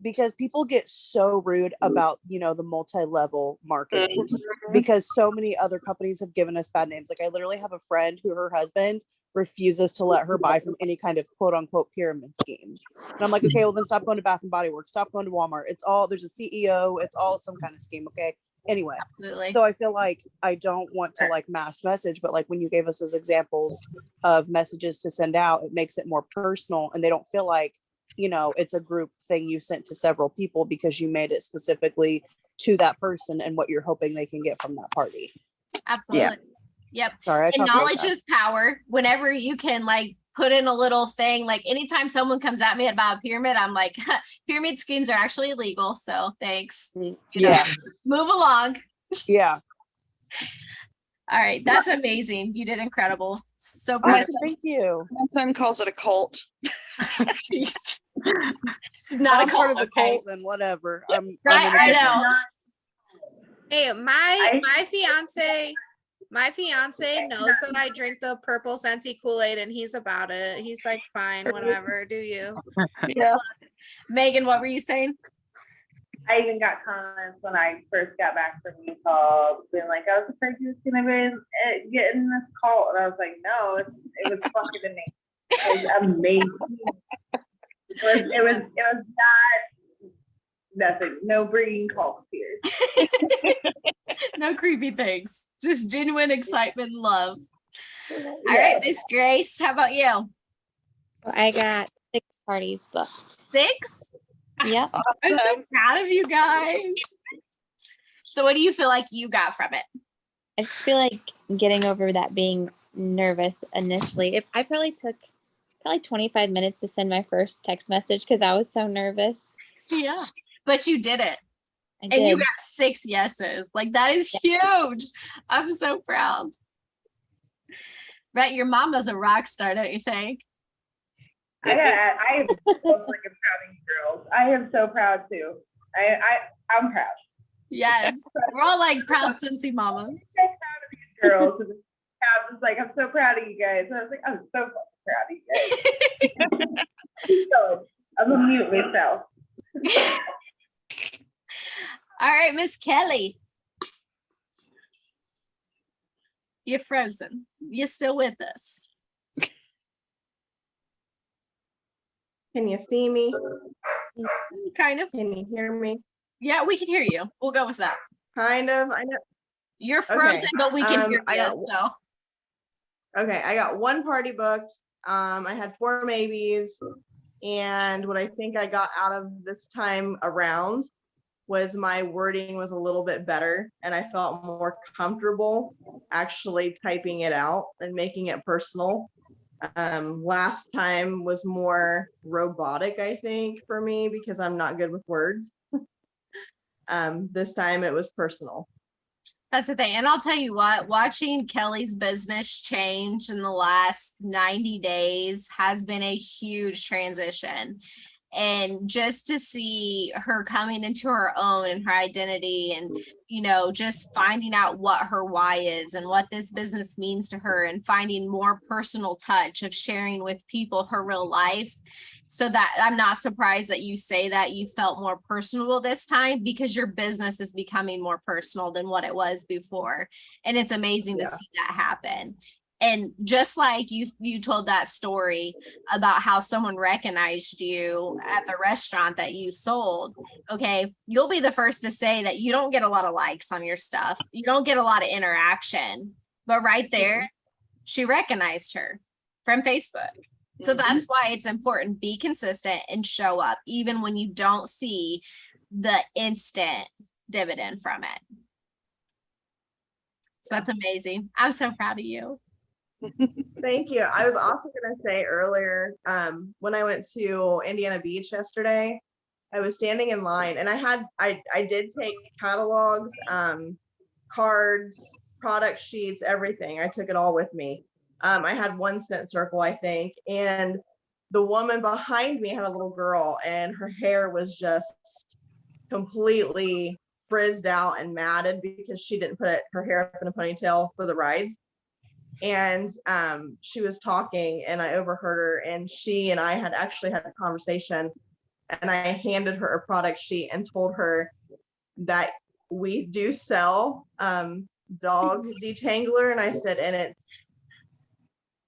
because people get so rude about, the multi-level marketing because so many other companies have given us bad names. Like I literally have a friend who her husband refuses to let her buy from any kind of quote unquote pyramid scheme. And I'm like, okay, well then stop going to Bath and Body Works, stop going to Walmart. There's a CEO, it's all some kind of scheme. Okay. Anyway, Absolutely. so I feel like I don't want to like mass message, but like when you gave us those examples of messages to send out, it makes it more personal and they don't feel like, it's a group thing you sent to several people because you made it specifically to that person and what you're hoping they can get from that party. Absolutely. Yep. Sorry, I And talked knowledge is power. Whenever you can like put in a little thing, like anytime someone comes at me about a pyramid, I'm like, pyramid schemes are actually illegal. So thanks. Yeah. Move along. Yeah. All right. That's amazing. You did incredible. So proud. Awesome. Thank you. My son calls it a cult. It's not I'm a part cult, of the okay? cult, then whatever. I'm Right, gonna I do know. that. Hey, my fiance knows that I drink the purple Scentsy Kool-Aid and he's about it. He's like, fine, whatever, do you? Yeah. Megan, what were you saying? I even got comments when I first got back from Utah, being like, I was afraid you was gonna get in this cult, and I was like, no, it was fucking amazing. It was amazing. It was not nothing. No bringing cults here. No creepy things, just genuine excitement and love. All right, Miss Grace, how about you? I got 6 parties booked. 6? Yep. I'm so proud of you guys. So what do you feel like you got from it? I just feel like getting over that being nervous initially. I probably took 25 minutes to send my first text message because I was so nervous. Yeah. But you did it. I And you did. got 6 yeses. Like that is huge. I'm so proud. Right, your mama's a rock star, don't you think? I am so freaking proud of you girls. I am so proud too. I'm proud. Yes. We're all like proud Scentsy mamas. I'm so proud of these girls. And I was like, I'm so proud of you guys. And I was like, I'm so fucking proud of you guys. Keep going. I'm gonna mute myself. All right, Miss Kelly. You're frozen. You're still with us. Can you see me? Kind of. Can you hear me? Yeah, we can hear you. We'll go with that. Kind of. I know. You're frozen, Okay, but we can hear I you. got- So Okay, I got 1 party booked. I had 4 maybes, and what I think I got out of this time around was my wording was a little bit better, and I felt more comfortable actually typing it out and making it personal. Last time was more robotic, I think, for me, because I'm not good with words. This time it was personal. That's the thing. And I'll tell you what, watching Kelly's business change in the last 90 days has been a huge transition. And just to see her coming into her own and her identity and, you know, just finding out what her why is and what this business means to her and finding more personal touch of sharing with people her real life. So that I'm not surprised that you say that you felt more personable this time, because your business is becoming more personal than what it was before. And it's amazing to see that happen. And just like you told that story about how someone recognized you at the restaurant that you sold. Okay, you'll be the first to say that you don't get a lot of likes on your stuff. You don't get a lot of interaction. But right there, she recognized her from Facebook. So that's why it's important. Be consistent and show up, even when you don't see the instant dividend from it. So that's amazing. I'm so proud of you. Thank you. I was also going to say earlier, when I went to Indiana Beach yesterday, I was standing in line and I did take catalogs, cards, product sheets, everything. I took it all with me. I had one scent circle, I think, and the woman behind me had a little girl and her hair was just completely frizzed out and matted because she didn't put her hair up in a ponytail for the rides. And she was talking and I overheard her, and she and I had actually had a conversation, and I handed her a product sheet and told her that we do sell dog detangler, and I said, and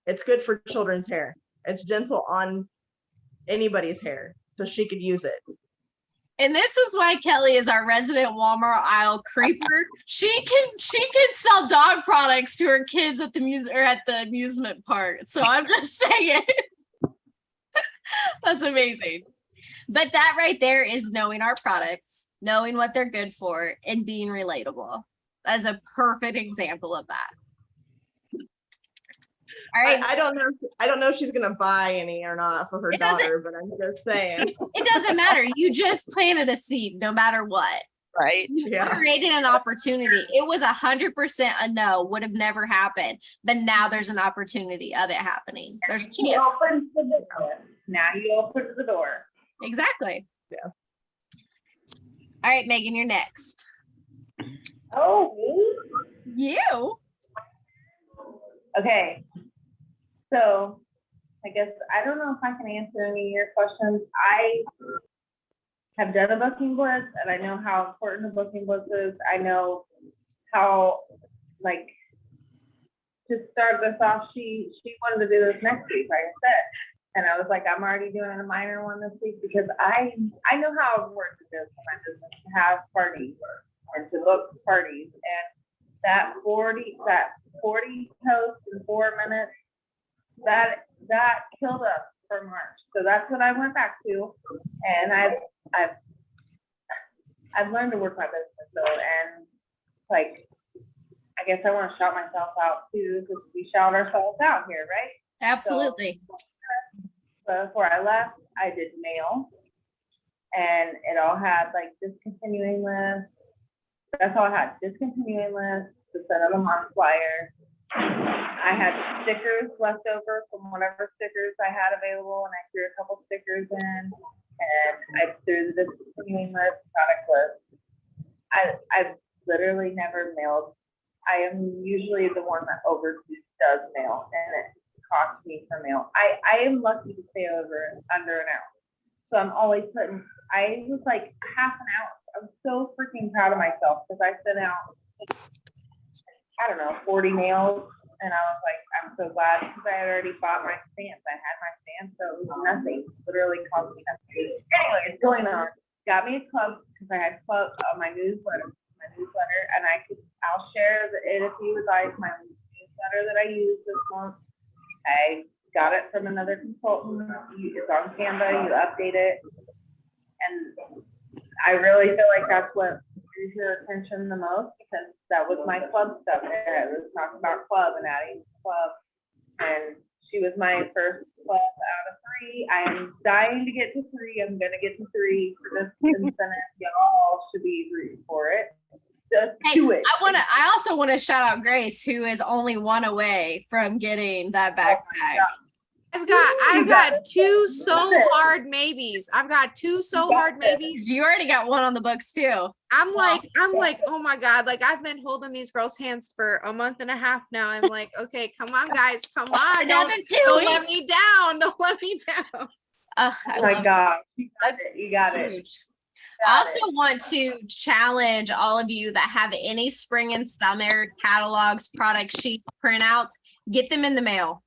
it's good for children's hair. It's gentle on anybody's hair, so she could use it. And this is why Kelly is our resident Walmart aisle creeper. She can sell dog products to her kids at the amusement park. So I'm just saying. That's amazing. But that right there is knowing our products, knowing what they're good for, and being relatable. That's a perfect example of that. All right. I don't know if she's gonna buy any or not for her daughter, but I'm just saying. It doesn't matter. You just planted a seed, no matter what. Right. You created an opportunity. It was 100% a no, would have never happened. But now there's an opportunity of it happening. There's a chance. You opened the door. Now you opened the door. Exactly. Yeah. All right, Megan, you're next. Oh, me? You. Okay. So I guess I don't know if I can answer any of your questions. I have done a booking blitz and I know how important a booking blitz is. I know how, like, to start this off, she wanted to do this next week, like I said. And I was like, I'm already doing a minor one this week because I know how important it is for my business to have parties and to book parties. And that 40 posts in 4 minutes, that killed us for March. So that's what I went back to. And I've learned to work my business though. And like, I guess I want to shout myself out too, because we shout ourselves out here, right? Absolutely. So before I left, I did mail, and it all had like discontinuing list. That's all I had, discontinuing list, the set of the month flyer. I had stickers left over from whatever stickers I had available, and I threw a couple stickers in, and I threw the discontinuing list, product list. I've literally never mailed. I am usually the one that does mail, and it costs me for mail. I am lucky to stay under an ounce. So I'm always I was like half an ounce. I'm so freaking proud of myself because I sent out, I don't know, 40 mails. And I was like, I'm so glad because I had already bought my stamps. I had my stamps, so it was nothing. Literally cost me nothing. Anyways, going on. Got me a club because I had club on my newsletter. And I'll share it if you would like, my newsletter that I used this month. I got it from another consultant. It's on Canva, you update it. And I really feel like that's what drew your attention the most, because that was my club stuff there. I was talking about club and adding club. And She was my first class out of 3. I am dying to get to 3. I'm gonna get to 3 for this incentive. Y'all should be rooting for it. Just Hey, do it. I also want to shout out Grace, who is only 1 away from getting that backpack. I've You got got it. 2 so Love it. hard maybes. I've got 2 so got hard it. maybes. You already got 1 on the books too. I'm like, oh my God. Like I've been holding these girls' hands for a month and a half now. I'm like, okay, come on, guys. Come on. Another 2 Don't let weeks. me down. Don't let me down. I Oh my love God. You got it. You got it. huge. I also want to challenge all of you that have any spring and summer catalogs, product sheets, printout, get them in the mail.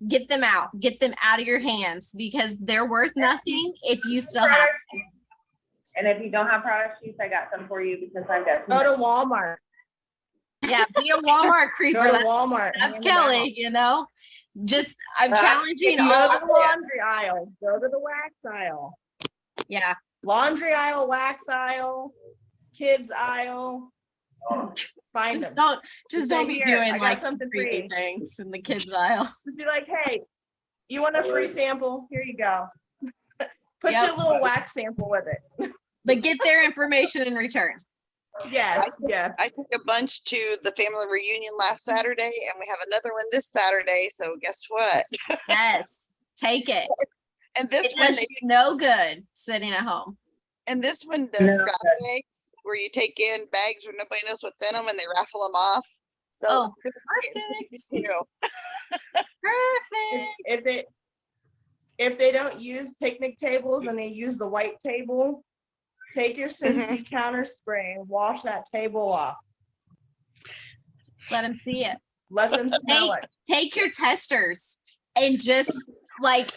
Get them out. Get them out of your hands because they're worth nothing if you still have them. And if you don't have product sheets, I got some for you because I've got Go some. to Walmart. Yeah, be a Walmart creeper. Go to That's, Walmart. that's hand them out. Kelly, you know. Just I'm If challenging Go all. to the laundry aisle. Go to the wax aisle. Yeah. Laundry aisle, wax aisle, kids aisle. Find them. Don't Just don't say, be "Here, I doing got like something for creepy you." things in the kids aisle. Just be like, hey, you want a free sample? Here you go. Put Yep. your little wax sample with it. But get their information in return. Yes, yes. I took a bunch to the family reunion last Saturday, and we have another one this Saturday. So guess what? Yes, take it. And this It one, does you no good sitting at home. this one does No. grab bags where you take in bags where nobody knows what's in them, and they raffle them off. So Oh, this is getting perfect. 62. Perfect. If they don't use picnic tables and they use the white table, take your Scentsy counter spray and wash that table off. Let them see it. Let them smell it. Take your testers and just like,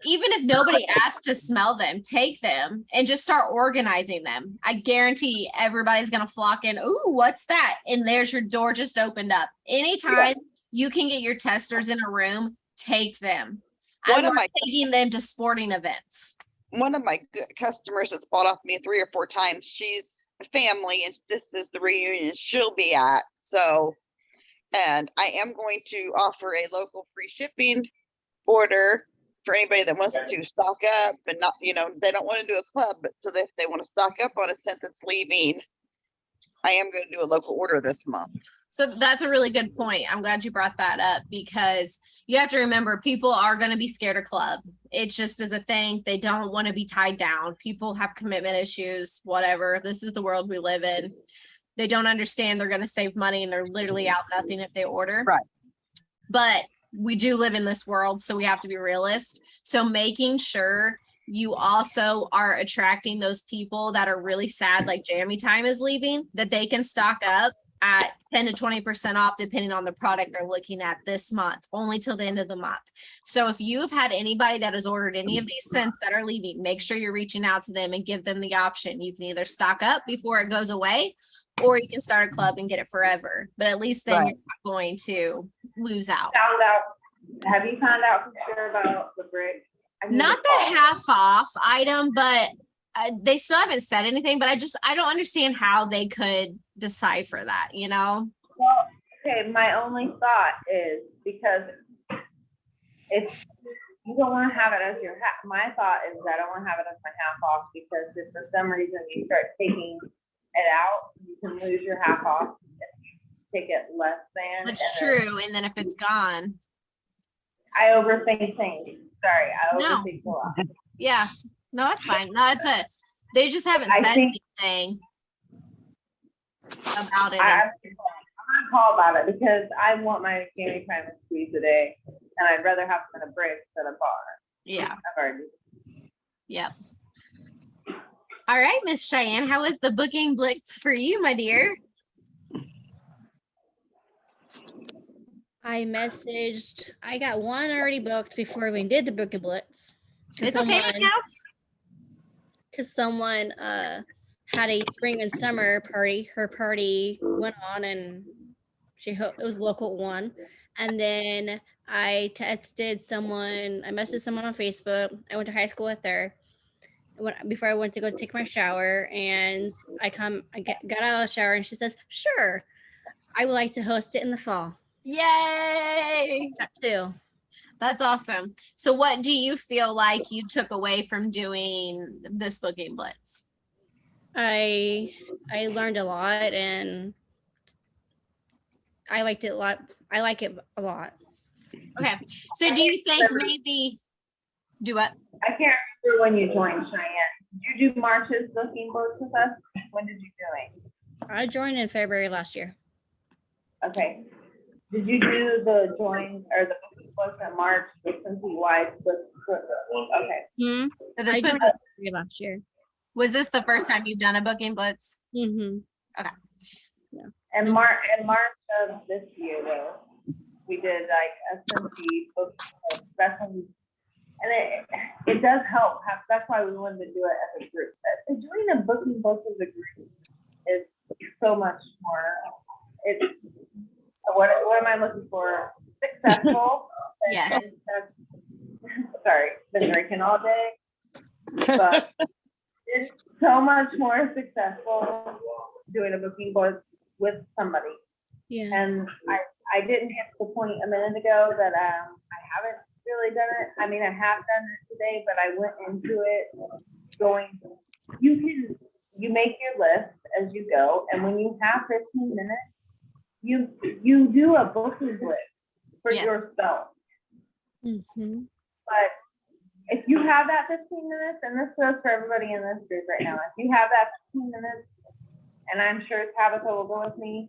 even if nobody asks to smell them, take them and just start organizing them. I guarantee everybody's going to flock in. Ooh, what's that? And there's your door just opened up. Anytime you can get your testers in a room, take them. One I'm of my- taking them to sporting events. One of my good customers that's bought off me 3 or 4 times, she's family, and this is the reunion she'll be at. So, and I am going to offer a local free shipping order for anybody that wants to stock up and not, they don't want to do a club, but so that if they want to stock up on a scent that's leaving, I am going to do a local order this month. So that's a really good point. I'm glad you brought that up because you have to remember people are going to be scared of club. It just is a thing. They don't want to be tied down. People have commitment issues, whatever. This is the world we live in. They don't understand they're going to save money and they're literally out nothing if they order. Right. But we do live in this world, so we have to be realist. So making sure you also are attracting those people that are really sad, like Jammy Time is leaving, that they can stock up at 10 to 20% off, depending on the product they're looking at this month, only till the end of the month. So if you have had anybody that has ordered any of these scents that are leaving, make sure you're reaching out to them and give them the option. You can either stock up before it goes away, or you can start a club and get it forever. But at least then you're not going to lose out. Have you found out for sure about the brick? Not the half off item, but they still haven't said anything, but I don't understand how they could decipher that, Well, okay, my only thought is because if you don't want to have it as your half, my thought is I don't want to have it as my half off because if for some reason you start taking it out, you can lose your half off if you take it less than. That's true. And then if it's gone. I overthink things. Sorry, I No. overthink a lot. Yeah. No, that's fine. No, they just haven't I said think- anything about it. I'm gonna call about it because I want my Jamie Time to squeeze today, and I'd rather have them in a brick than a bar. Yeah. I've already. Yep. All right, Miss Cheyenne, how was the booking blitz for you, my dear? I got one already booked before we did the Book and Blitz. It's okay, it counts. Because someone had a spring and summer party. Her party went on and it was a local one. And then I messaged someone on Facebook. I went to high school with her before I went to go take my shower. And I got out of the shower and she says, sure, I would like to host it in the fall. Yay! That too. That's awesome. So what do you feel like you took away from doing this booking blitz? I learned a lot and I liked it a lot. I like it a lot. Okay. So do you think maybe do what? I can't remember when you joined, Cheyenne. Did you do March's booking blitz with us? When did you do it? I joined in February last year. Okay. Did you do the join or the booking blitz in March, the Scentsy wide blitz? Okay. Hmm. So I this joined was, in last year. was this the first time you've done a booking blitz? Mm-hmm. And March of this year though, we did like a Scentsy book especially, and it does help. That's why we wanted to do it as a group. Doing a booking blitz as a group is so much more. It's what am I looking for? Successful. Yes. Sorry, been drinking all day, but it's so much more successful doing a booking blitz with somebody. Yeah. And I didn't get to the point a minute ago that I haven't really done it. I mean, I have done it today, but I went into it going, you make your list as you go, and when you have 15 minutes, you do a booking blitz for Yes. yourself. Mm-hmm. But if you have that 15 minutes, and this goes for everybody in this group right now, if you have that 15 minutes, and I'm sure Tabitha will go with me,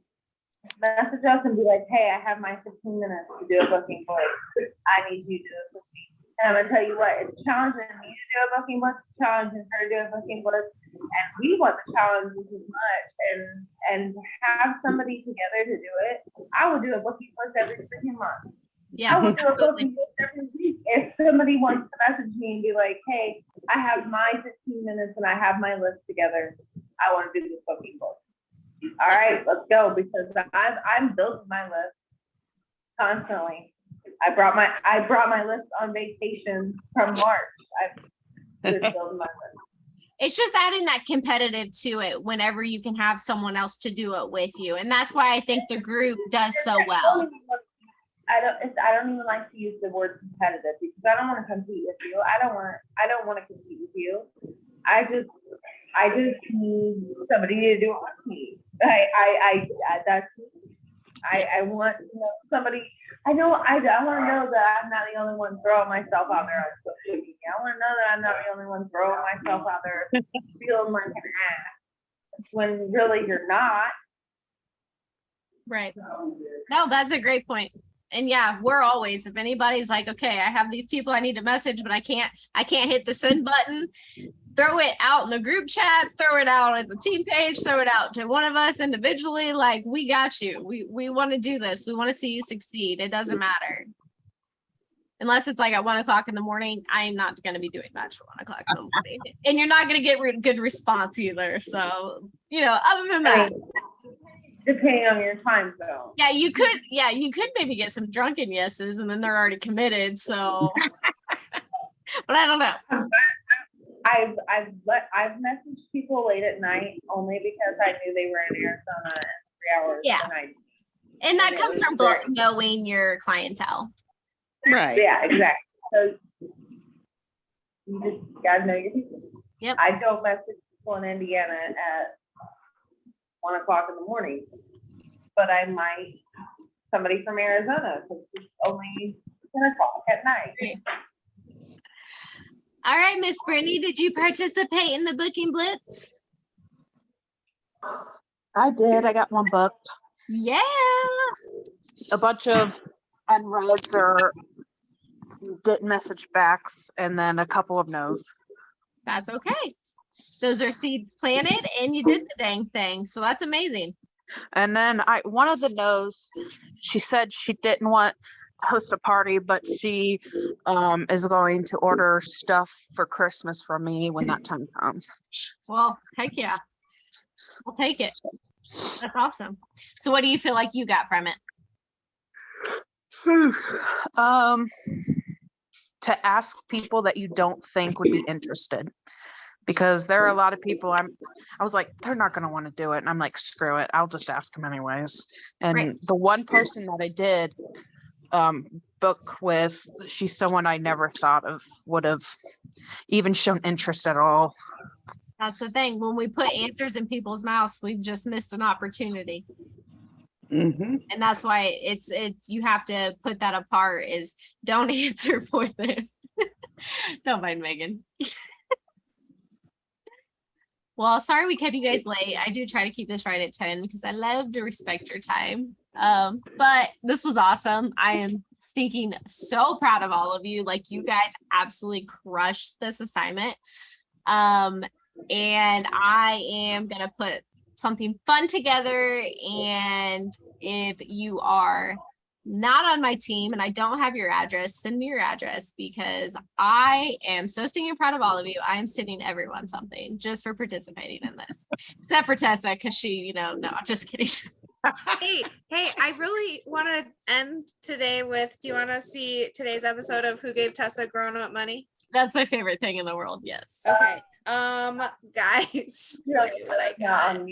message us and be like, hey, I have my 15 minutes to do a booking blitz. I need you to do this with me. And I'm gonna tell you what, it's challenging me to do a booking blitz, challenging her to do a booking blitz, and we want the challenges as much. And have somebody together to do it. I would do a booking blitz every freaking month. Yeah. I would do a booking blitz every week if somebody wants to message me and be like, hey, I have my 15 minutes and I have my list together. I want to do this booking blitz. All right, let's go, because I'm building my list constantly. I brought my list on vacation from March. I've been building my list. It's just adding that competitive to it whenever you can have someone else to do it with you. And that's why I think the group does so well. I don't even like to use the word competitive because I don't want to compete with you. I don't want to compete with you. I just need somebody to do it with me. I want somebody. I want to know that I'm not the only one throwing myself out there on social media. I want to know that I'm not the only one throwing myself out there feeling like an ass when really you're not. Right. No, that's a great point. And yeah, we're always, if anybody's like, okay, I have these people I need to message, but I can't hit the send button, throw it out in the group chat, throw it out at the team page, throw it out to one of us individually. Like, we got you. We want to do this. We want to see you succeed. It doesn't matter. Unless it's like at 1 o'clock in the morning, I am not going to be doing much at 1 o'clock in the morning. And you're not going to get good response either. So, other than that. Depending on your time zone. Yeah, you could maybe get some drunken yeses and then they're already committed. So, but I don't know. I've messaged people late at night only because I knew they were in Arizona in 3 hours. Yeah. And that comes from knowing your clientele. Right. Yeah, exactly. So you just gotta know your people. Yep. I don't message people in Indiana at 1 o'clock in the morning, but I might somebody from Arizona because it's only 10 o'clock at night. Great. All right, Miss Brittany, did you participate in the booking blitz? I did. I got one booked. Yeah. A bunch of unreads or didn't message backs, and then a couple of no's. That's okay. Those are seeds planted and you did the dang thing. So that's amazing. And then one of the no's, she said she didn't want to host a party, but she is going to order stuff for Christmas from me when that time comes. Well, heck yeah. We'll take it. That's awesome. So what do you feel like you got from it? To ask people that you don't think would be interested. Because there are a lot of people I was like, they're not going to want to do it. And I'm like, screw it. I'll just ask them anyways. And the one person that I did book with. She's someone I never thought of would have even shown interest at all. That's the thing. When we put answers in people's mouths, we've just missed an opportunity. Mm-hmm. And that's why it's you have to put that apart, is don't answer for them. Don't mind Megan. Well, sorry we kept you guys late. I do try to keep this right at 10 because I love to respect your time. But this was awesome. I am stinking so proud of all of you. Like, you guys absolutely crushed this assignment. And I am gonna put something fun together. And if you are not on my team and I don't have your address, send me your address, because I am so stinking proud of all of you. I am sending everyone something just for participating in this, except for Tessa, because she, no, I'm just kidding. Hey, I really want to end today with, do you want to see today's episode of Who Gave Tessa Grown Up Money? That's my favorite thing in the world. Yes. Okay. Guys, look at what I got.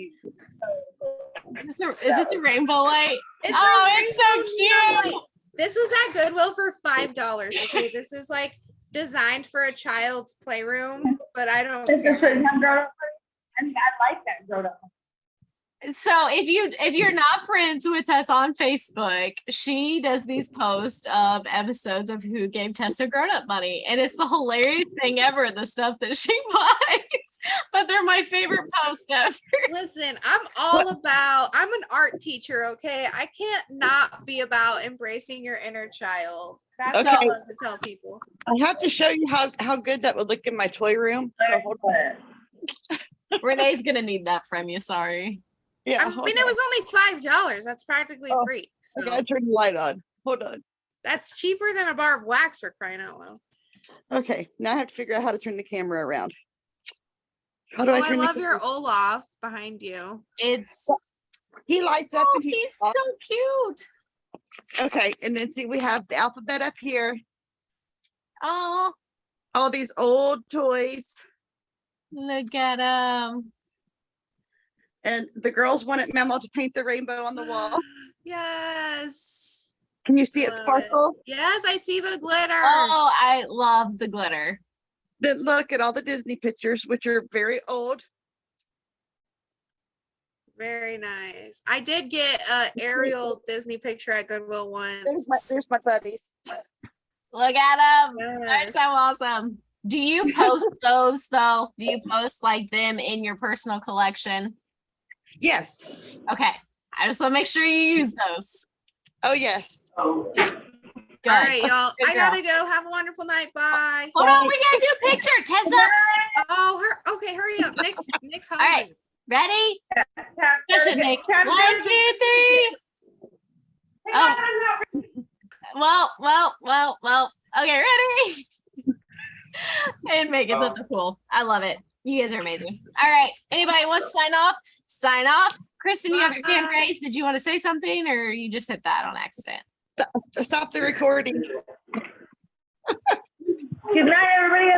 Is this a rainbow light? It's Oh, a it's so rainbow cute. light. This was at Goodwill for $5. Okay, this is like designed for a child's playroom, but I don't care. I mean, I like that grown up. So if you're not friends with us on Facebook, she does these posts of episodes of Who Gave Tessa Grown Up Money, and it's the hilarious thing ever, the stuff that she buys. But they're my favorite post ever. Listen, I'm an art teacher, okay? I can't not be about embracing your inner child. That's what I Okay. love to tell people. I have to show you how good that would look in my toy room. So hold on. Renee's gonna need that from you. Sorry. Yeah, I mean, it was only $5. That's practically free. I So gotta turn the light on. Hold on. that's cheaper than a bar of wax, for crying out loud. Okay, now I have to figure out how to turn the camera around. How do Oh, I I turn love the your Olaf behind you. It's He lights up and he's he's so cute. okay. And then see, we have the alphabet up here. Oh, All these old toys. look at him. And the girls wanted Memo to paint the rainbow on the wall. Yes. Can you see it Love it. sparkle? Yes, I see the glitter. Oh, I love the glitter. Then look at all the Disney pictures, which are very old. Very nice. I did get a Ariel Disney picture at Goodwill once. There's my buddies. Look at him. Yes. That's so awesome. Do you post those though? Do you post like them in your personal collection? Yes. Okay. I just want to make sure you use those. Oh, yes. All Good. right, y'all. Good I girl. gotta go. Have a wonderful night. Bye. Hold on, we gotta do a picture, Tessa. Oh, okay, hurry up. Nick's home. All right, ready? Gotcha, Nick. 1, 2, 3. Oh. Well. Okay, ready? And Megan's at the pool. I love it. You guys are amazing. All right. Anybody wants to sign off? Sign off. Kristen, you have your hand raised. Did you want to say something, or you just hit that on accident? Stop the recording. Good night, everybody.